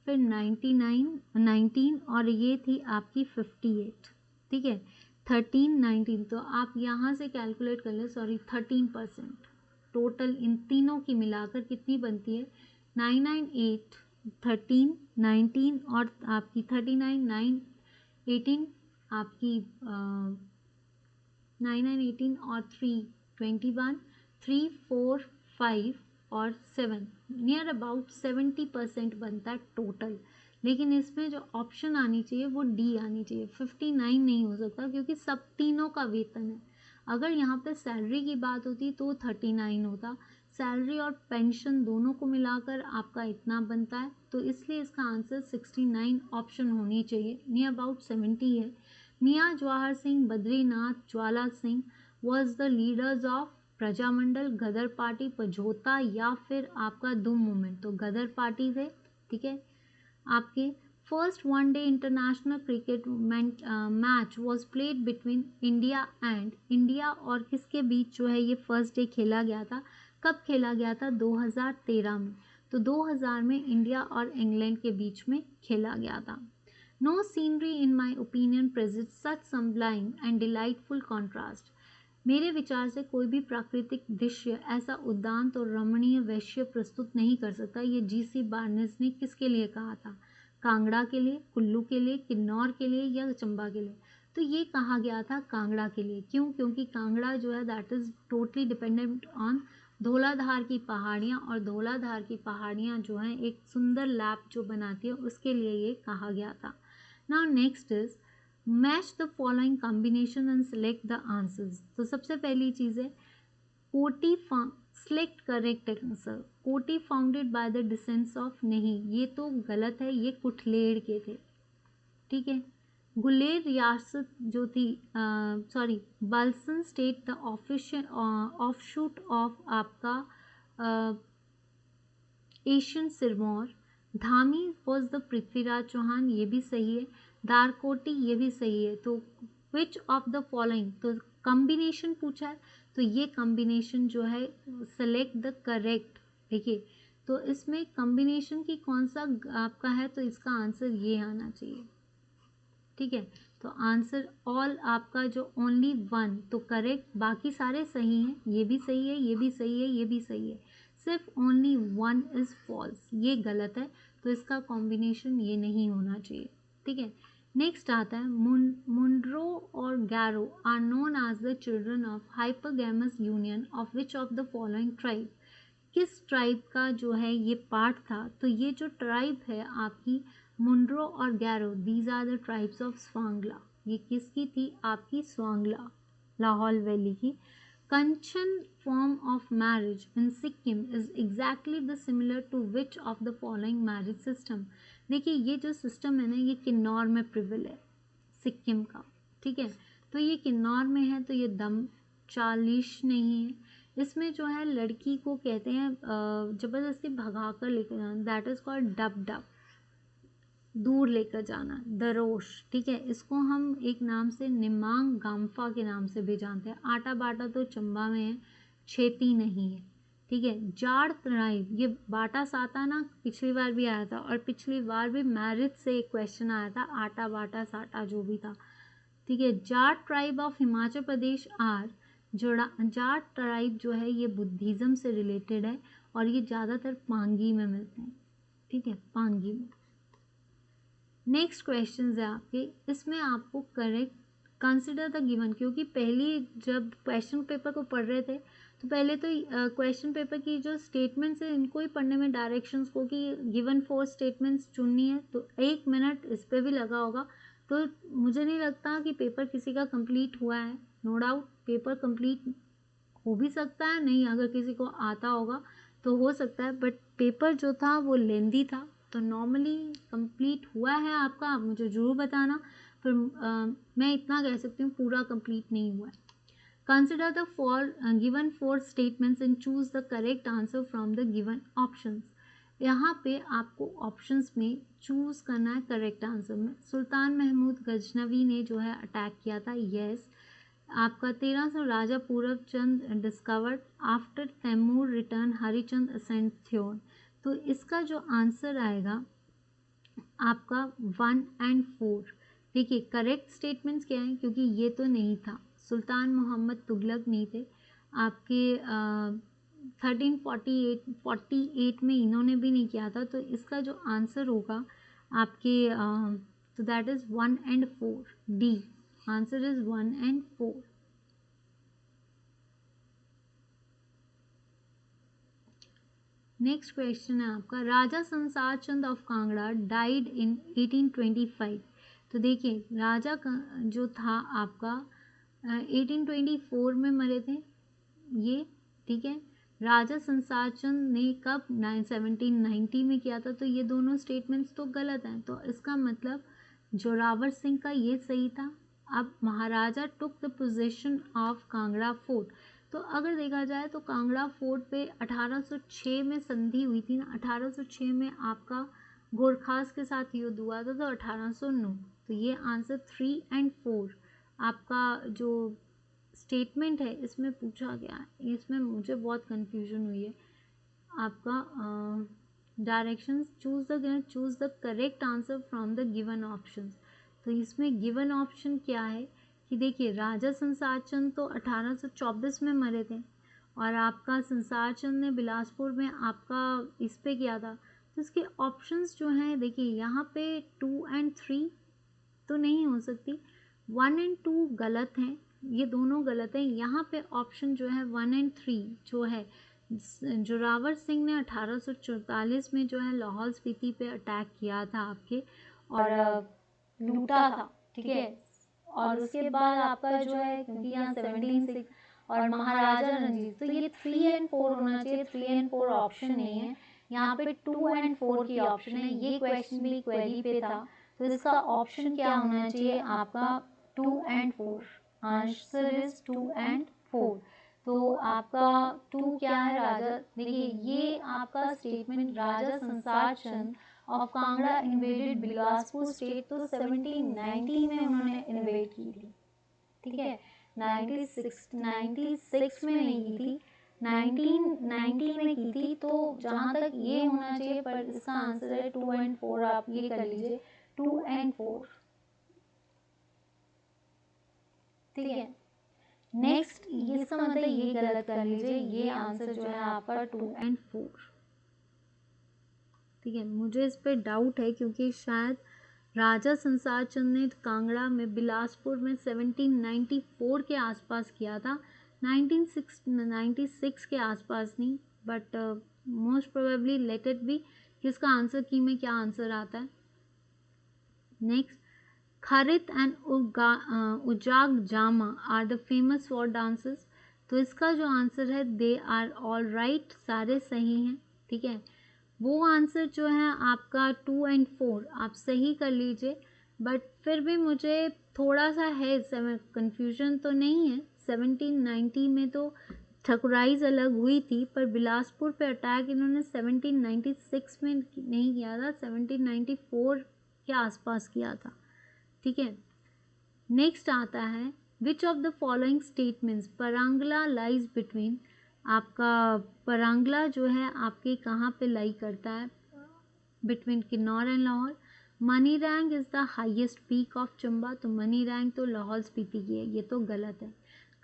फिर 19 और ये थी आपकी 58। ठीक है, 13, 19, तो आप यहाँ से कैलकुलेट कर लें, सॉरी 13%। टोटल इन तीनों की मिलाकर कितनी बनती है, 998, 13, 19 और आपकी 39, 9, 18, आपकी 9 9 18 और 3 21, 3 4 5 और 7, नियर अबाउट 70% बनता है टोटल। लेकिन इसमें जो ऑप्शन आनी चाहिए वो डी आनी चाहिए, 59 नहीं हो सकता क्योंकि सब तीनों का वेतन है। अगर यहाँ पे सैलरी की बात होती तो 39 होता, सैलरी और पेंशन दोनों को मिलाकर आपका इतना बनता है, तो इसलिए इसका आंसर 69 ऑप्शन होनी चाहिए, नियर अबाउट 70 है। Mian Jawahar Singh Badrinath Jwala Singh was the leaders of Praja Mandal, Ghadar Party, Pajhota या फिर आपका दुम मूवमेंट, तो गदर पार्टी थे। ठीक है, आपके first one day international cricket match was played between India और किसके बीच जो है ये फर्स्ट डे खेला गया था, कब खेला गया था, 2013 में। तो 2000 में इंडिया और इंग्लैंड के बीच में खेला गया था। No scenery in my opinion presents such sublime and delightful contrast. मेरे विचार से कोई भी प्राकृतिक दृश्य ऐसा उदांत और रमणीय वैश्य प्रस्तुत नहीं कर सकता। ये जी.सी. बार्नेस ने किसके लिए कहा था, कांगड़ा के लिए, कुल्लू के लिए, किन्नौर के लिए या चंबा के लिए। तो ये कहा गया था कांगड़ा के लिए। क्यों? क्योंकि कांगड़ा जो है that is totally dependent on Dhauladhar की पहाड़ियाँ, और धौलाधार की पहाड़ियाँ जो हैं एक सुंदर लैप जो बनाती है, उसके लिए ये कहा गया था। Now next is match the following combination and select the answers. तो सबसे पहली चीज़ है कोटी select correct answer. कोटी founded by the descendants of, नहीं ये तो गलत है, ये कुठलेड़ के थे। ठीक है, गुलेर रियासत जो थी sorry Balsan state the official offshoot of आपका Asian Sirmaur, Dhami was the Prithviraj Chauhan, ये भी सही है, दारकोटी ये भी सही है। तो विच ऑफ द फॉलोइंग, तो कॉम्बिनेशन पूछा है, तो ये कॉम्बिनेशन जो है सेलेक्ट द करेक्ट। देखिए तो इसमें कॉम्बिनेशन की कौन सा आपका है, तो इसका आंसर ये आना चाहिए। ठीक है, तो आंसर ऑल आपका जो ओनली वन तो करेक्ट, बाकी सारे सही हैं, ये भी सही है, ये भी सही है, ये भी सही है, सिर्फ ओनली वन इज़ फॉल्स, ये गलत है, तो इसका कॉम्बिनेशन ये नहीं होना चाहिए। ठीक है, नेक्स्ट आता है मुंड्रो और Garo are known as the children of hypergamous union of which of the following tribe. किस ट्राइब का जो है ये पार्ट था, तो ये जो ट्राइब है आपकी मुंड्रो और Garo, these are the tribes of Swangla. ये किसकी थी, आपकी स्वांगला, लाहौल वैली की। Kanchan form of marriage in Sikkim is exactly the similar to which of the following marriage system. देखिए ये जो सिस्टम है ना, ये किन्नौर में प्रिवल है, सिक्किम का। ठीक है, तो ये किन्नौर में है, तो ये दम चालिश नहीं है। इसमें जो है लड़की को कहते हैं ज़बरदस्ती भगा कर लेकर जाना, that is called dub dub, दूर लेकर जाना, दरोश। ठीक है, इसको हम एक नाम से निमांग गाम्फा के नाम से भी जानते हैं। आटा बाटा तो चंबा में है, छेती नहीं है। ठीक है, जाट ट्राइब, ये बाटा साटा ना पिछली बार भी आया था, और पिछली बार भी मैरिज से एक क्वेश्चन आया था, आटा बाटा साटा जो भी था। ठीक है, Jat tribe of Himachal Pradesh are, Jat tribe जो है ये बुद्धिज़्म से रिलेटेड है, और ये ज़्यादातर पांगी में मिलते हैं। ठीक है, पांगी में। नेक्स्ट क्वेश्चन है आपके, इसमें आपको करेक्ट कंसिडर द गिवन, क्योंकि पहली जब क्वेश्चन पेपर को पढ़ रहे थे तो पहले तो क्वेश्चन पेपर की जो स्टेटमेंट्स है इनको ही पढ़ने में डायरेक्शंस को कि गिवन 4 स्टेटमेंट्स चुननी है, तो 1 मिनट इस पर भी लगा होगा। तो मुझे नहीं लगता कि पेपर किसी का कंप्लीट हुआ है। नो डाउट पेपर कंप्लीट हो भी सकता है, नहीं अगर किसी को आता होगा तो हो सकता है, बट पेपर जो था वो लेंदी था। तो नॉर्मली कंप्लीट हुआ है आपका, आप मुझे ज़रूर बताना, फिर मैं इतना कह सकती हूँ पूरा कंप्लीट नहीं हुआ है। Consider the given 4 statements and choose the correct answer from the given options. यहाँ पे आपको ऑप्शंस में चूज करना है करेक्ट आंसर में। सुल्तान महमूद गजनवी ने जो है अटैक किया था, यस। आपका 1300 Raja Purab Chand discovered after Timur return Harichand ascent throne. तो इसका जो आंसर आएगा आपका 1 और 4। देखिए करेक्ट स्टेटमेंट्स क्या हैं, क्योंकि ये तो नहीं था, सुल्तान मोहम्मद तुगलक नहीं थे आपके 1348 में इन्होंने भी नहीं किया था। तो इसका जो आंसर होगा आपके तो दैट इज़ 1 और 4 D. Answer is 1 and 4. Next question है आपका, राजा Sansar Chand of Kangra died in 1825. तो देखिए राजा जो था आपका 1824 में मरे थे ये, ठीक है. राजा संसार चंद ने कब 1790 में किया था. तो ये दोनों स्टेटमेंट्स तो गलत हैं. तो इसका मतलब जोरावर सिंह का ये सही था. अब Maharaja took the position of Kangra fort. तो अगर देखा जाए तो कांगड़ा फोर्ट पे 1806 में संधि हुई थी ना. 1806 में आपका गोरखास के साथ युद्ध हुआ था. तो 1809. तो ये आंसर 3 and 4 आपका जो स्टेटमेंट है इसमें पूछा गया है. इसमें मुझे बहुत कंफ्यूजन हुई है. आपका directions choose the correct answer from the given options. तो इसमें गिवन ऑप्शन क्या है कि देखिए राजा संसार चंद तो 1824 में मरे थे और आपका संसार चंद ने बिलासपुर में आपका इस पे किया था. तो इसके ऑप्शंस जो हैं देखिए यहाँ पे 2 and 3 तो नहीं हो सकती. 1 and 2 गलत हैं, ये दोनों गलत हैं. यहाँ पे ऑप्शन जो है 1 and 3 जो है जोरावर सिंह ने 1844 में जो है लाहौल स्पीति पे अटैक किया था आपके और लूटा था, ठीक है. और उसके बाद आपका जो है क्योंकि यहाँ 17 और महाराजा रंजीत, तो ये 3 and 4 होना चाहिए. 3 and 4 ऑप्शन नहीं है यहाँ पे, 2 and 4 की ऑप्शन है. ये क्वेश्चन भी क्वेरी पे था. तो इसका ऑप्शन क्या होना चाहिए आपका 2 and 4. Answer is 2 and 4. तो आपका 2 क्या है राजा. देखिए ये आपका statement Raja Sansar Chand of Kangra invaded Bilaspur state तो 1790 में उन्होंने इन्वेड की थी, ठीक है. 96 में नहीं की थी, 1990 में की थी. तो जहाँ तक ये होना चाहिए पर इसका आंसर है 2 and 4. आप ये कर लीजिए 2 and 4, ठीक है. नेक्स्ट इसका मतलब ये गलत कर लीजिए. ये आंसर जो है आपका 2 and 4, ठीक है. मुझे इस पे डाउट है क्योंकि शायद राजा संसार चंद ने कांगड़ा में बिलासपुर में 1794 के आसपास किया था, 1996 के आसपास नहीं. But most probably let it be कि इसका आंसर की में क्या आंसर आता है. Next, Kharait and Ujag Jama are the famous folk dances. तो इसका जो आंसर है दे आर ऑल राइट, सारे सही हैं, ठीक है. वो आंसर जो है आपका 2 and 4 आप सही कर लीजिए. बट फिर भी मुझे थोड़ा सा है कंफ्यूजन तो नहीं है. 1790 में तो ठकुराइज अलग हुई थी पर बिलासपुर पे अटैक इन्होंने 1796 में नहीं किया था, 1794 के आसपास किया था, ठीक है. नेक्स्ट आता है which of the following statements Parangla lies between. आपका परांगला जो है आपके कहाँ पे लाई करता है, between Kinnaur and Lahaul. Manirang is the highest peak of Chamba. तो मनीरैंग तो लाहौल स्पीति की है, ये तो गलत है.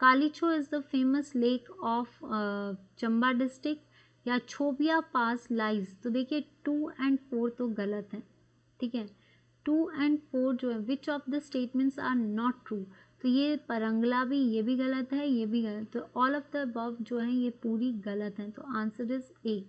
Kalichho is the famous lake of Chamba district या छोबिया पास लाइज. तो देखिए 2 and 4 तो गलत है, ठीक है. 2 and 4 जो है which of the statements are not true. तो ये परंगला भी, ये भी गलत है, ये भी गलत. तो ऑल ऑफ द अबव जो है ये पूरी गलत है. तो answer is a.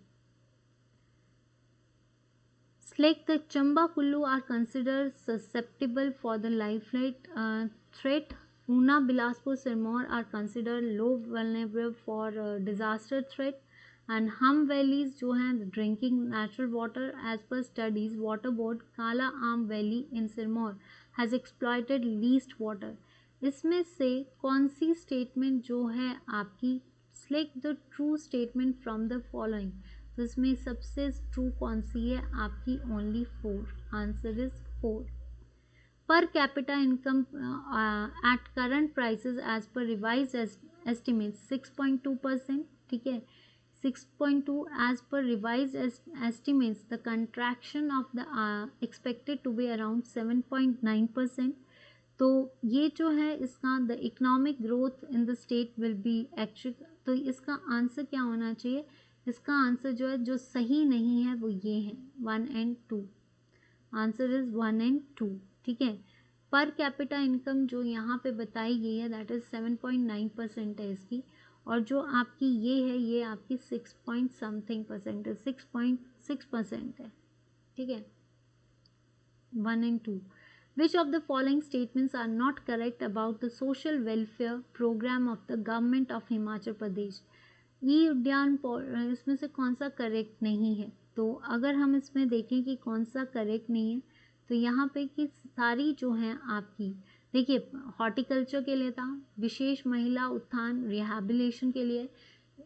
Slake the Chamba Kullu are considered susceptible for the lifeline threat. Una, Bilaspur, Sirmaur are considered low vulnerable for disaster threat. And hum valleys जो हैं drinking natural water as per studies water board Kala Aam Valley in Sirmaur has exploited least water. इसमें से कौन सी स्टेटमेंट जो है आपकी select the true statement from the following. तो इसमें सबसे ट्रू कौन सी है आपकी only 4. Answer is 4. Per capita income at current prices as per revise estimate 6.2%, ठीक है. 6.2 as per revise estimates the contraction of the expected to be around 7.9%. तो ये जो है इसका the economic growth in the state will be actual. तो इसका आंसर क्या होना चाहिए. इसका आंसर जो है जो सही नहीं है वो ये है 1 and 2. आंसर इज 1 and 2, ठीक है. पर कैपिटा इनकम जो यहाँ पे बताई गई है दैट इज़ 7.9% है इसकी, और जो आपकी ये है ये आपकी 6 पॉइंट समथिंग परसेंट है, 6.6% है, ठीक है। 1 and 2. Which of the following statements are not correct about the social welfare program of the government of Himachal Pradesh? ई उद्यान इसमें से कौन सा करेक्ट नहीं है? तो अगर हम इसमें देखें कि कौन सा करेक्ट नहीं है, तो यहाँ पे कि सारी जो हैं आपकी, देखिए हॉर्टिकल्चर के लिए था, विशेष महिला उत्थान रिहैबिलिटेशन के लिए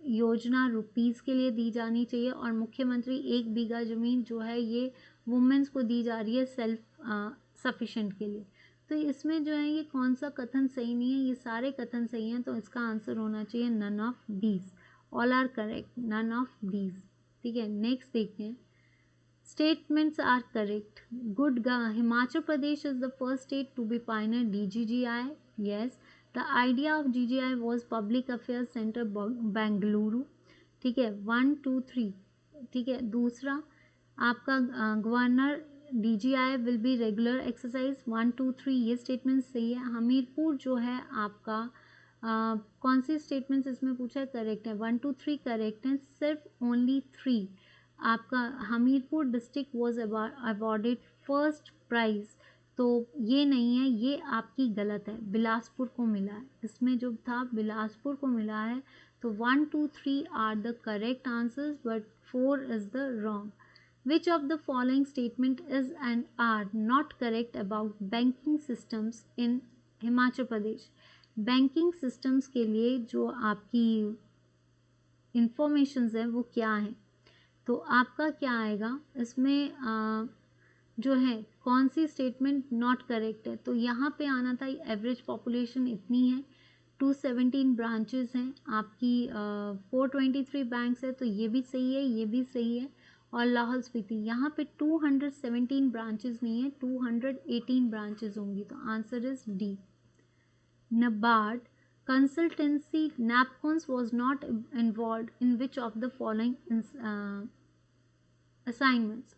योजना रुपीज़ के लिए दी जानी चाहिए, और मुख्यमंत्री 1 बीघा ज़मीन जो है ये वुमेन्स को दी जा रही है सेल्फ सफिशेंट के लिए। तो इसमें जो है ये कौन सा कथन सही नहीं है? ये सारे कथन सही हैं, तो इसका आंसर होना चाहिए none of these. All are correct, none of these, ठीक है। नेक्स्ट देखते हैं, statements are correct. Good. Himachal Pradesh is the first state to be pioneer DGGI. Yes. The idea of GGI was Public Affairs Center Bengaluru. ठीक है, 1 2 3, ठीक है। दूसरा आपका governor DGI will be regular exercise, 1 2 3 ये स्टेटमेंट सही है। हमीरपुर जो है आपका कौन सी स्टेटमेंट्स इसमें पूछा है? करेक्ट है, 1 2 3 करेक्ट है, सिर्फ ओनली 3 आपका Hamirpur district was awarded first prize, तो ये नहीं है, ये आपकी गलत है, बिलासपुर को मिला है, इसमें जो था बिलासपुर को मिला है। तो 1 2 3 are the correct answers but 4 is the wrong. Which of the following statement is and are not correct about banking systems in Himachal Pradesh? Banking systems के लिए जो आपकी इंफॉर्मेशंस है वो क्या है? तो आपका क्या आएगा इसमें जो है कौन सी स्टेटमेंट नॉट करेक्ट है? तो यहाँ पे आना था एवरेज पॉपुलेशन इतनी है, 217 ब्रांचेस हैं आपकी, 423 बैंक्स है, तो ये भी सही है, ये भी सही है। और लाहौल स्पीति यहाँ पे 217 ब्रांचेस नहीं है, 218 ब्रांचेस होंगी, तो answer is D. NABARD consultancy NAPCONS was not involved in which of the following assignments?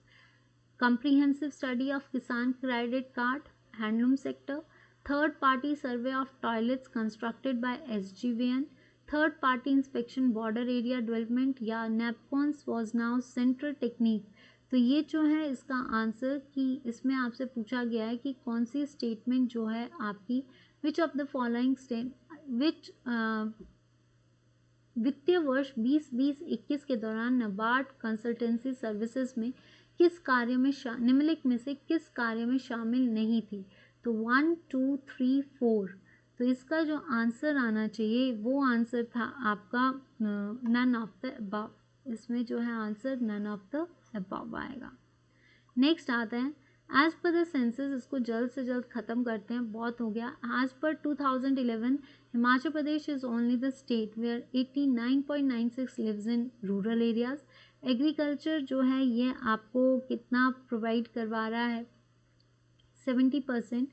Comprehensive study of Kisan credit card, handloom sector, third party survey of toilets constructed by SGVN, third party inspection border area development, या NAPCONS was now central technique। तो ये जो है इसका आंसर कि इसमें आपसे पूछा गया है कि कौन सी स्टेटमेंट जो है आपकी विच ऑफ द फॉलोइंग विच वित्तीय वर्ष 2020-21 के दौरान नाबार्ड कंसल्टेंसी सर्विसेज में किस कार्य में निम्नलिखित में से किस कार्य में शामिल नहीं थी? तो 1 2 3 4, तो इसका जो आंसर आना चाहिए वो आंसर था आपका नन ऑफ द अबव। इसमें जो है answer none of the above आएगा। नेक्स्ट आता है एज पर द सेंसस, इसको जल्द से जल्द ख़त्म करते हैं, बहुत हो गया। As per 2011 Himachal Pradesh is only the state where 89.96 lives in rural areas. Agriculture जो है ये आपको कितना प्रोवाइड करवा रहा है? 70%।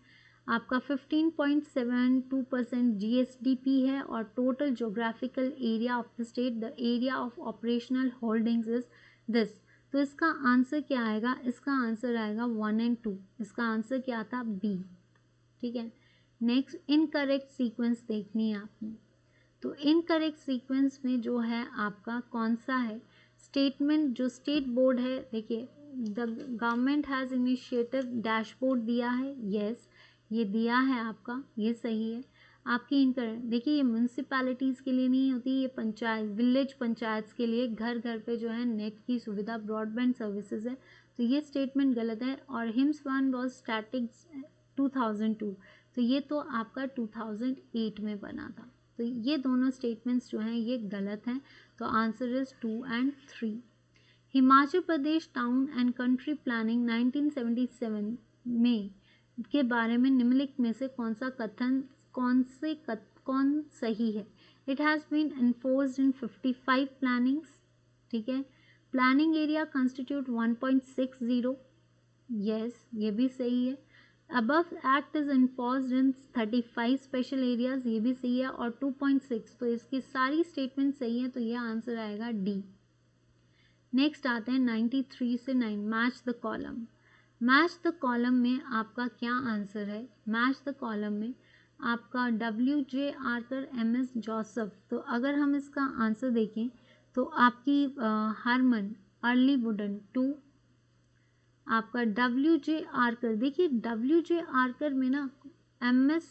आपका 15.72% GSDP है, और total geographical area of the state, the area of operational holdings is this. तो इसका आंसर क्या आएगा? इसका आंसर आएगा 1 and 2। इसका आंसर क्या था? बी, ठीक है। नेक्स्ट इनकरेक्ट सीक्वेंस देखनी है आपने, तो इनकरेक्ट सीक्वेंस में जो है आपका कौन सा है स्टेटमेंट? जो स्टेट बोर्ड है, देखिए the government has initiative dashboard दिया है, यस ये दिया है आपका, ये सही है। आपकी इनकरेक्ट, देखिए ये म्यूनसिपैलिटीज़ के लिए नहीं होती, ये पंचायत विलेज पंचायत के लिए घर घर पे जो है नेट की सुविधा ब्रॉडबैंड सर्विसेज है, तो ये स्टेटमेंट गलत है। और हिम्स वन वॉज स्टैटिक 2002, तो ये तो आपका 2008 में बना था, तो ये दोनों स्टेटमेंट्स जो हैं ये गलत हैं, तो answer is 2 and 3। Himachal Pradesh town and country planning 1977 में के बारे में निम्नलिखित में से कौन सा कथन कौन सही है? It has been enforced in 55 plannings, ठीक है। प्लानिंग एरिया कंस्टिट्यूट 1.60, यस ये भी सही है। Above act is enforced in 35 special areas, ये भी सही है। और 2.6, तो इसकी सारी स्टेटमेंट सही है, तो यह आंसर आएगा डी। नेक्स्ट आते हैं 93 से 9, match the column. Match the column में आपका क्या आंसर है? मैच द कॉलम में आपका WJ आर्कर, MS जोसेफ। तो अगर हम इसका आंसर देखें तो आपकी हारमन अर्ली वुडन 2, आपका WJ आर्कर, देखिए WJ आर्कर में ना MS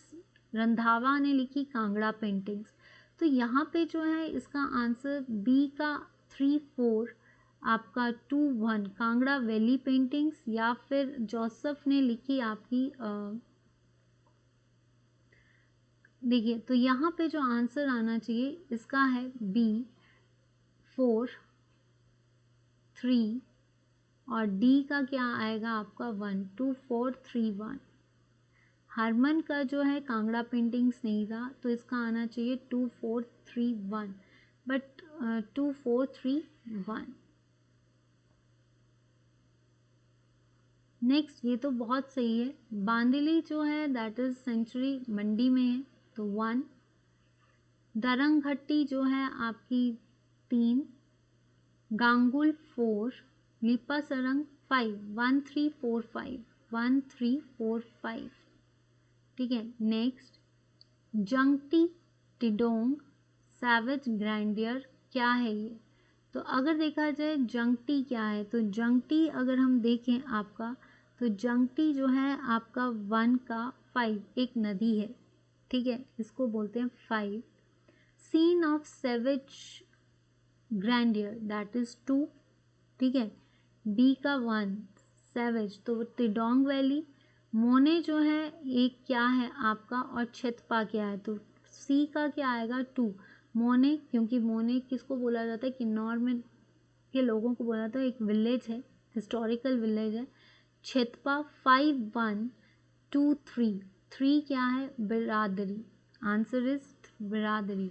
रंधावा ने लिखी कांगड़ा पेंटिंग्स, तो यहाँ पे जो है इसका आंसर बी का 3, 4, आपका 2, 1 कांगड़ा वैली पेंटिंग्स, या फिर जोसेफ ने लिखी आपकी देखिए, तो यहाँ पे जो आंसर आना चाहिए इसका है बी 4, 3, और डी का क्या आएगा आपका 1, 2, 4, 3, 1। हरमन का जो है कांगड़ा पेंटिंग्स नहीं था, तो इसका आना चाहिए 2, 4, 3, 1, बट 2, 4, 3, 1। नेक्स्ट, ये तो बहुत सही है। बांदिली जो है दैट इज सेंचुरी मंडी में है, तो 1। दरंग घट्टी जो है आपकी 3, गांगुल 4, लिपा सरंग 5, 1, 3, 4, 5, 1, 3, 4, 5। ठीक है, नेक्स्ट जंगटी टिडोंग सैवेज ग्रैंडियर क्या है ये? तो अगर देखा जाए जंगटी क्या है, तो जंगटी अगर हम देखें आपका, तो जंगटी जो है आपका 1 का 5 एक नदी है, ठीक है, इसको बोलते हैं 5। Scene of savage grandeur that is 2, ठीक है। बी का 1 सैवेज, तो टिडोंग वैली। मोने जो है एक क्या है आपका, और छितपा क्या है, तो सी का क्या आएगा 2 मोने, क्योंकि मोने किसको बोला जाता है, किन्नौर में के लोगों को बोला जाता है, एक विलेज है, हिस्टोरिकल विलेज है। छितपा 5, 1, 2, 3, 3 क्या है बिरादरी, आंसर इज बिरादरी,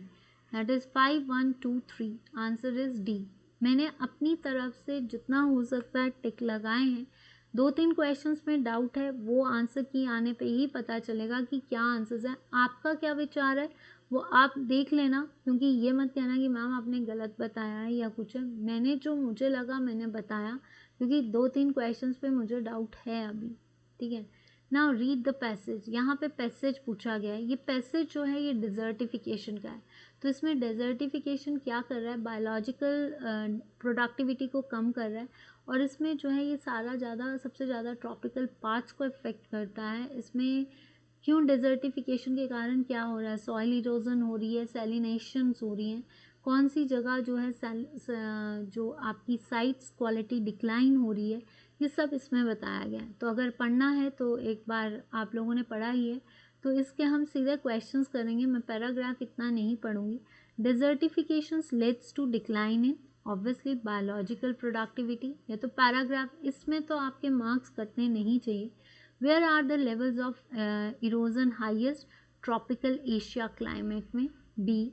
that is 5, 1, 2, 3, answer is D. मैंने अपनी तरफ से जितना हो सकता है टिक लगाए हैं। 2-3 क्वेश्चंस में डाउट है, वो आंसर की आने पे ही पता चलेगा कि क्या आंसर्स है। आपका क्या विचार है वो आप देख लेना, क्योंकि ये मत कहना कि मैम आपने गलत बताया है या कुछ है। मैंने जो मुझे लगा मैंने बताया, क्योंकि 2-3 क्वेश्चंस पे मुझे डाउट है अभी, ठीक है। नाउ रीड द पैसेज, यहाँ पे पैसेज पूछा गया है। ये पैसेज जो है ये डिजर्टिफिकेशन का है, तो इसमें डेजर्टिफिकेशन क्या कर रहा है, बायोलॉजिकल प्रोडक्टिविटी को कम कर रहा है, और इसमें जो है ये सारा ज़्यादा सबसे ज़्यादा ट्रॉपिकल पार्ट्स को इफेक्ट करता है। इसमें क्यों डेजर्टिफिकेशन के कारण क्या हो रहा है, सॉइल इरोजन हो रही है, सैलिनेशंस हो रही हैं, कौन सी जगह जो है जो आपकी साइट्स क्वालिटी डिक्लाइन हो रही है, ये सब इसमें बताया गया है। तो अगर पढ़ना है तो एक बार आप लोगों ने पढ़ा ही है, तो इसके हम सीधे क्वेश्चंस करेंगे, मैं पैराग्राफ इतना नहीं पढ़ूंगी। Desertifications leads to decline in obviously biological productivity, ये तो पैराग्राफ, इसमें तो आपके मार्क्स कटने नहीं चाहिए। Where are the levels of erosion highest, tropical Asia climate में। बी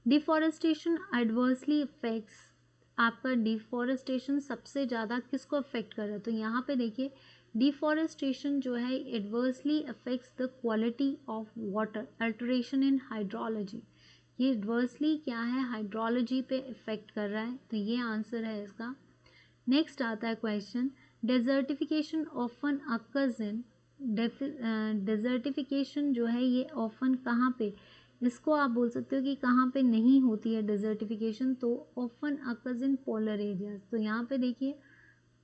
डिफॉरेस्टेशन एडवर्सली इफेक्ट्स, आपका डिफॉरेस्टेशन सबसे ज़्यादा किसको अफेक्ट कर रहा है, तो यहाँ पे देखिए डिफॉरेस्टेशन जो है adversely affects the quality of water, alteration in hydrology, ये एडवर्सली क्या है हाइड्रोलॉजी पे इफेक्ट कर रहा है, तो ये आंसर है इसका। नेक्स्ट आता है question, desertification often occurs in, desertification जो है ये ऑफन कहाँ पे, इसको आप बोल सकते हो कि कहाँ पे नहीं होती है डेजर्टिफिकेशन, तो often occurs in polar areas. तो यहाँ पे देखिए,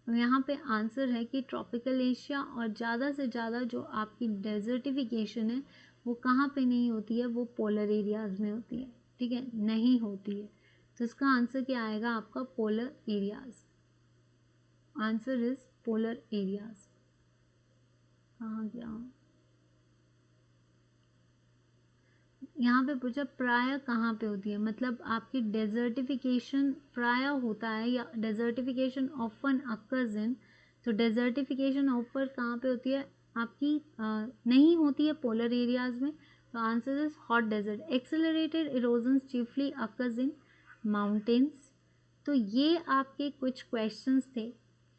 यहाँ पे आंसर है कि ट्रॉपिकल एशिया, और ज़्यादा से ज़्यादा जो आपकी डेजर्टिफिकेशन है वो कहाँ पे नहीं होती है, वो पोलर एरियाज में होती है, ठीक है, नहीं होती है। तो इसका आंसर क्या आएगा आपका polar areas, answer is polar areas. कहाँ गया, यहाँ पे पूछा प्राय कहाँ पे होती है, मतलब आपकी डेजर्टिफिकेशन प्राय होता है या डेजर्टिफिकेशन ऑफन अकर्स इन, तो डेजर्टिफिकेशन ऑफर कहाँ पे होती है आपकी नहीं होती है पोलर एरियाज में, तो answer is hot desert. Accelerated erosion chiefly occurs in mountains. तो ये आपके कुछ क्वेश्चंस थे,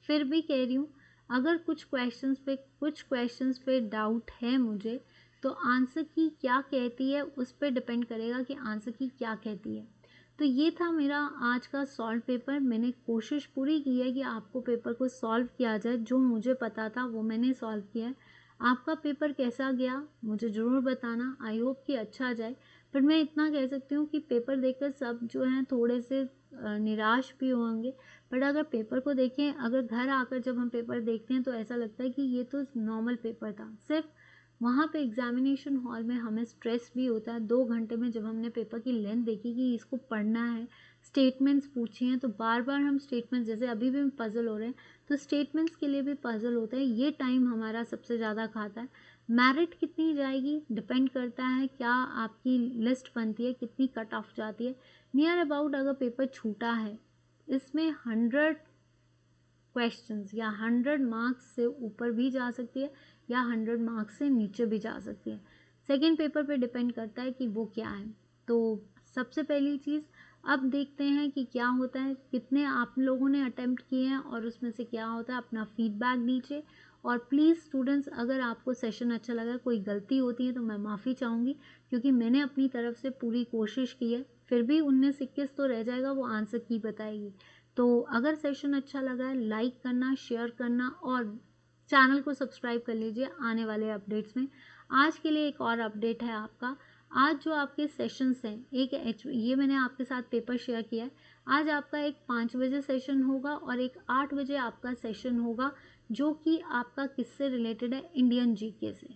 फिर भी कह रही हूँ अगर कुछ क्वेश्चंस पे डाउट है मुझे, तो आंसर की क्या कहती है उस पर डिपेंड करेगा कि आंसर की क्या कहती है। तो ये था मेरा आज का सॉल्व पेपर। मैंने कोशिश पूरी की है कि आपको पेपर को सॉल्व किया जाए, जो मुझे पता था वो मैंने सॉल्व किया है। आपका पेपर कैसा गया मुझे ज़रूर बताना, आई होप कि अच्छा जाए। पर मैं इतना कह सकती हूँ कि पेपर देखकर सब जो हैं थोड़े से निराश भी होंगे, बट अगर पेपर को देखें, अगर घर आकर जब हम पेपर देखते हैं तो ऐसा लगता है कि ये तो नॉर्मल पेपर था। सिर्फ वहाँ पे एग्जामिनेशन हॉल में हमें स्ट्रेस भी होता है। 2 घंटे में जब हमने पेपर की लेंथ देखी कि इसको पढ़ना है, स्टेटमेंट्स पूछे हैं, तो बार बार हम स्टेटमेंट्स, जैसे अभी भी पजल हो रहे हैं तो स्टेटमेंट्स के लिए भी पजल होता है। ये टाइम हमारा सबसे ज़्यादा खाता है। मेरिट कितनी जाएगी डिपेंड करता है क्या आपकी लिस्ट बनती है, कितनी कट ऑफ जाती है। नियर अबाउट अगर पेपर छूटा है, इसमें 100 क्वेश्चंस या 100 मार्क्स से ऊपर भी जा सकती है या 100 मार्क्स से नीचे भी जा सकती है। सेकेंड पेपर पे डिपेंड करता है कि वो क्या है। तो सबसे पहली चीज़ अब देखते हैं कि क्या होता है, कितने आप लोगों ने अटेम्प्ट किए हैं और उसमें से क्या होता है। अपना फीडबैक दीजिए और प्लीज़ स्टूडेंट्स, अगर आपको सेशन अच्छा लगा, कोई गलती होती है तो मैं माफ़ी चाहूँगी, क्योंकि मैंने अपनी तरफ से पूरी कोशिश की है। फिर भी 19-21 तो रह जाएगा, वो आंसर की बताएगी। तो अगर सेशन अच्छा लगा है, लाइक करना, शेयर करना और चैनल को सब्सक्राइब कर लीजिए आने वाले अपडेट्स में। आज के लिए एक और अपडेट है आपका। आज जो आपके सेशंस हैं, एक ये मैंने आपके साथ पेपर शेयर किया है। आज आपका एक 5 बजे सेशन होगा और एक 8 बजे आपका सेशन होगा, जो कि आपका किससे रिलेटेड है, इंडियन जीके से।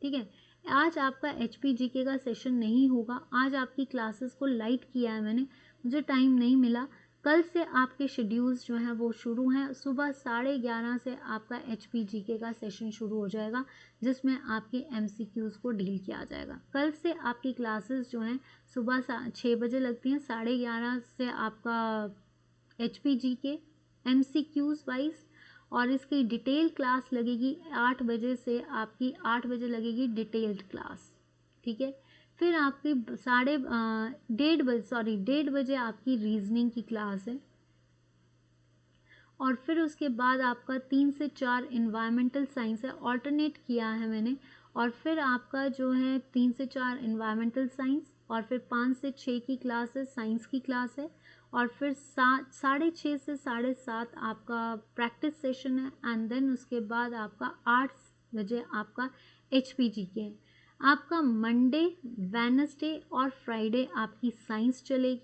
ठीक है, आज आपका HP जीके का सेशन नहीं होगा। आज आपकी क्लासेस को लाइट किया है मैंने, मुझे टाइम नहीं मिला। कल से आपके शेड्यूल्स जो हैं वो शुरू हैं। सुबह 11:30 से आपका HP जीके का सेशन शुरू हो जाएगा, जिसमें आपके MCQs को डील किया जाएगा। कल से आपकी क्लासेस जो हैं सुबह 6 बजे लगती हैं, 11:30 से आपका HP जीके MCQs वाइज, और इसकी डिटेल क्लास लगेगी 8 बजे से, आपकी 8 बजे लगेगी डिटेल्ड क्लास। ठीक है, फिर आपकी 1:30 बजे आपकी रीजनिंग की क्लास है, और फिर उसके बाद आपका 3 से 4 इन्वायरमेंटल साइंस है, ऑल्टरनेट किया है मैंने। और फिर आपका जो है 3 से 4 इन्वायरमेंटल साइंस, और फिर 5 से 6 की क्लास है, साइंस की क्लास है, और फिर 6:30 से 7:30 आपका प्रैक्टिस सेशन है, एंड देन उसके बाद आपका 8 बजे आपका HP जीके है। आपका मंडे, वेडनेसडे और फ्राइडे आपकी साइंस चलेगी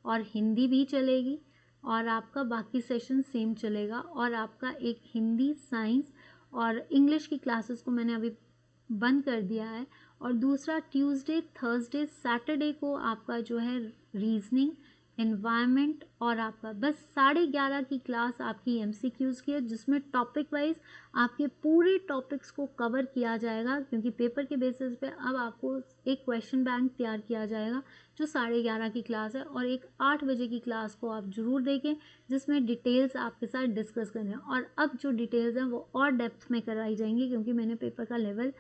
और हिंदी भी चलेगी, और आपका बाकी सेशन सेम चलेगा। और आपका एक हिंदी, साइंस और इंग्लिश की क्लासेस को मैंने अभी बंद कर दिया है। और दूसरा ट्यूसडे, थर्सडे, सैटरडे को आपका जो है रीजनिंग, एनवायरनमेंट, और आपका बस 11:30 की क्लास आपकी MCQs की है, जिसमें टॉपिक वाइज आपके पूरे टॉपिक्स को कवर किया जाएगा, क्योंकि पेपर के बेसिस पे अब आपको एक क्वेश्चन बैंक तैयार किया जाएगा, जो 11:30 की क्लास है। और एक 8 बजे की क्लास को आप ज़रूर देखें, जिसमें डिटेल्स आपके साथ डिस्कस करने हैं। और अब जो डिटेल्स हैं वो और डेप्थ में करवाई जाएंगी, क्योंकि मैंने पेपर का लेवल,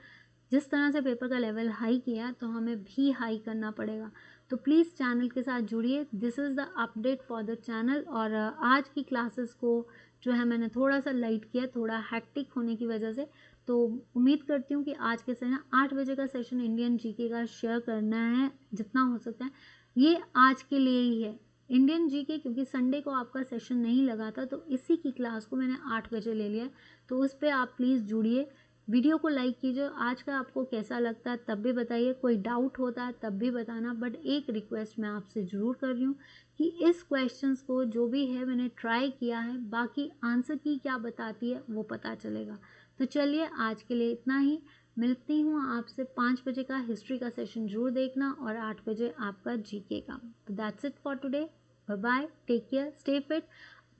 जिस तरह से पेपर का लेवल हाई किया तो हमें भी हाई करना पड़ेगा। तो प्लीज़ चैनल के साथ जुड़िए। This is the update for the channel. और आज की क्लासेस को जो है मैंने थोड़ा सा लाइट किया, थोड़ा हैक्टिक होने की वजह से। तो उम्मीद करती हूँ कि आज के सेशन 8 बजे का सेशन इंडियन जीके का शेयर करना है जितना हो सकता है। ये आज के लिए ही है इंडियन जीके, क्योंकि संडे को आपका सेशन नहीं लगा था, तो इसी की क्लास को मैंने 8 बजे ले लिया। तो उस पर आप प्लीज़ जुड़िए, वीडियो को लाइक कीजिए। आज का आपको कैसा लगता है तब भी बताइए, कोई डाउट होता है तब भी बताना। बट एक रिक्वेस्ट मैं आपसे ज़रूर कर रही हूँ कि इस क्वेश्चंस को जो भी है मैंने ट्राई किया है, बाकी आंसर की क्या बताती है वो पता चलेगा। तो चलिए आज के लिए इतना ही, मिलती हूँ आपसे 5 बजे का हिस्ट्री का सेशन जरूर देखना, और 8 बजे आपका जीके का। तो that's it for today, bye bye, take care, stay fit.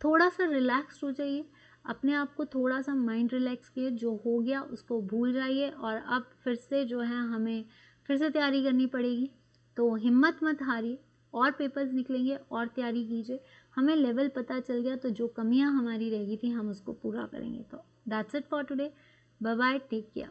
थोड़ा सा रिलैक्स्ड हो जाइए, अपने आप को थोड़ा सा माइंड रिलैक्स किए, जो हो गया उसको भूल जाइए, और अब फिर से जो है हमें फिर से तैयारी करनी पड़ेगी। तो हिम्मत मत हारिए, और पेपर्स निकलेंगे और तैयारी कीजिए। हमें लेवल पता चल गया तो जो कमियां हमारी रह गई थी हम उसको पूरा करेंगे। तो that's it for today, bye bye, take care.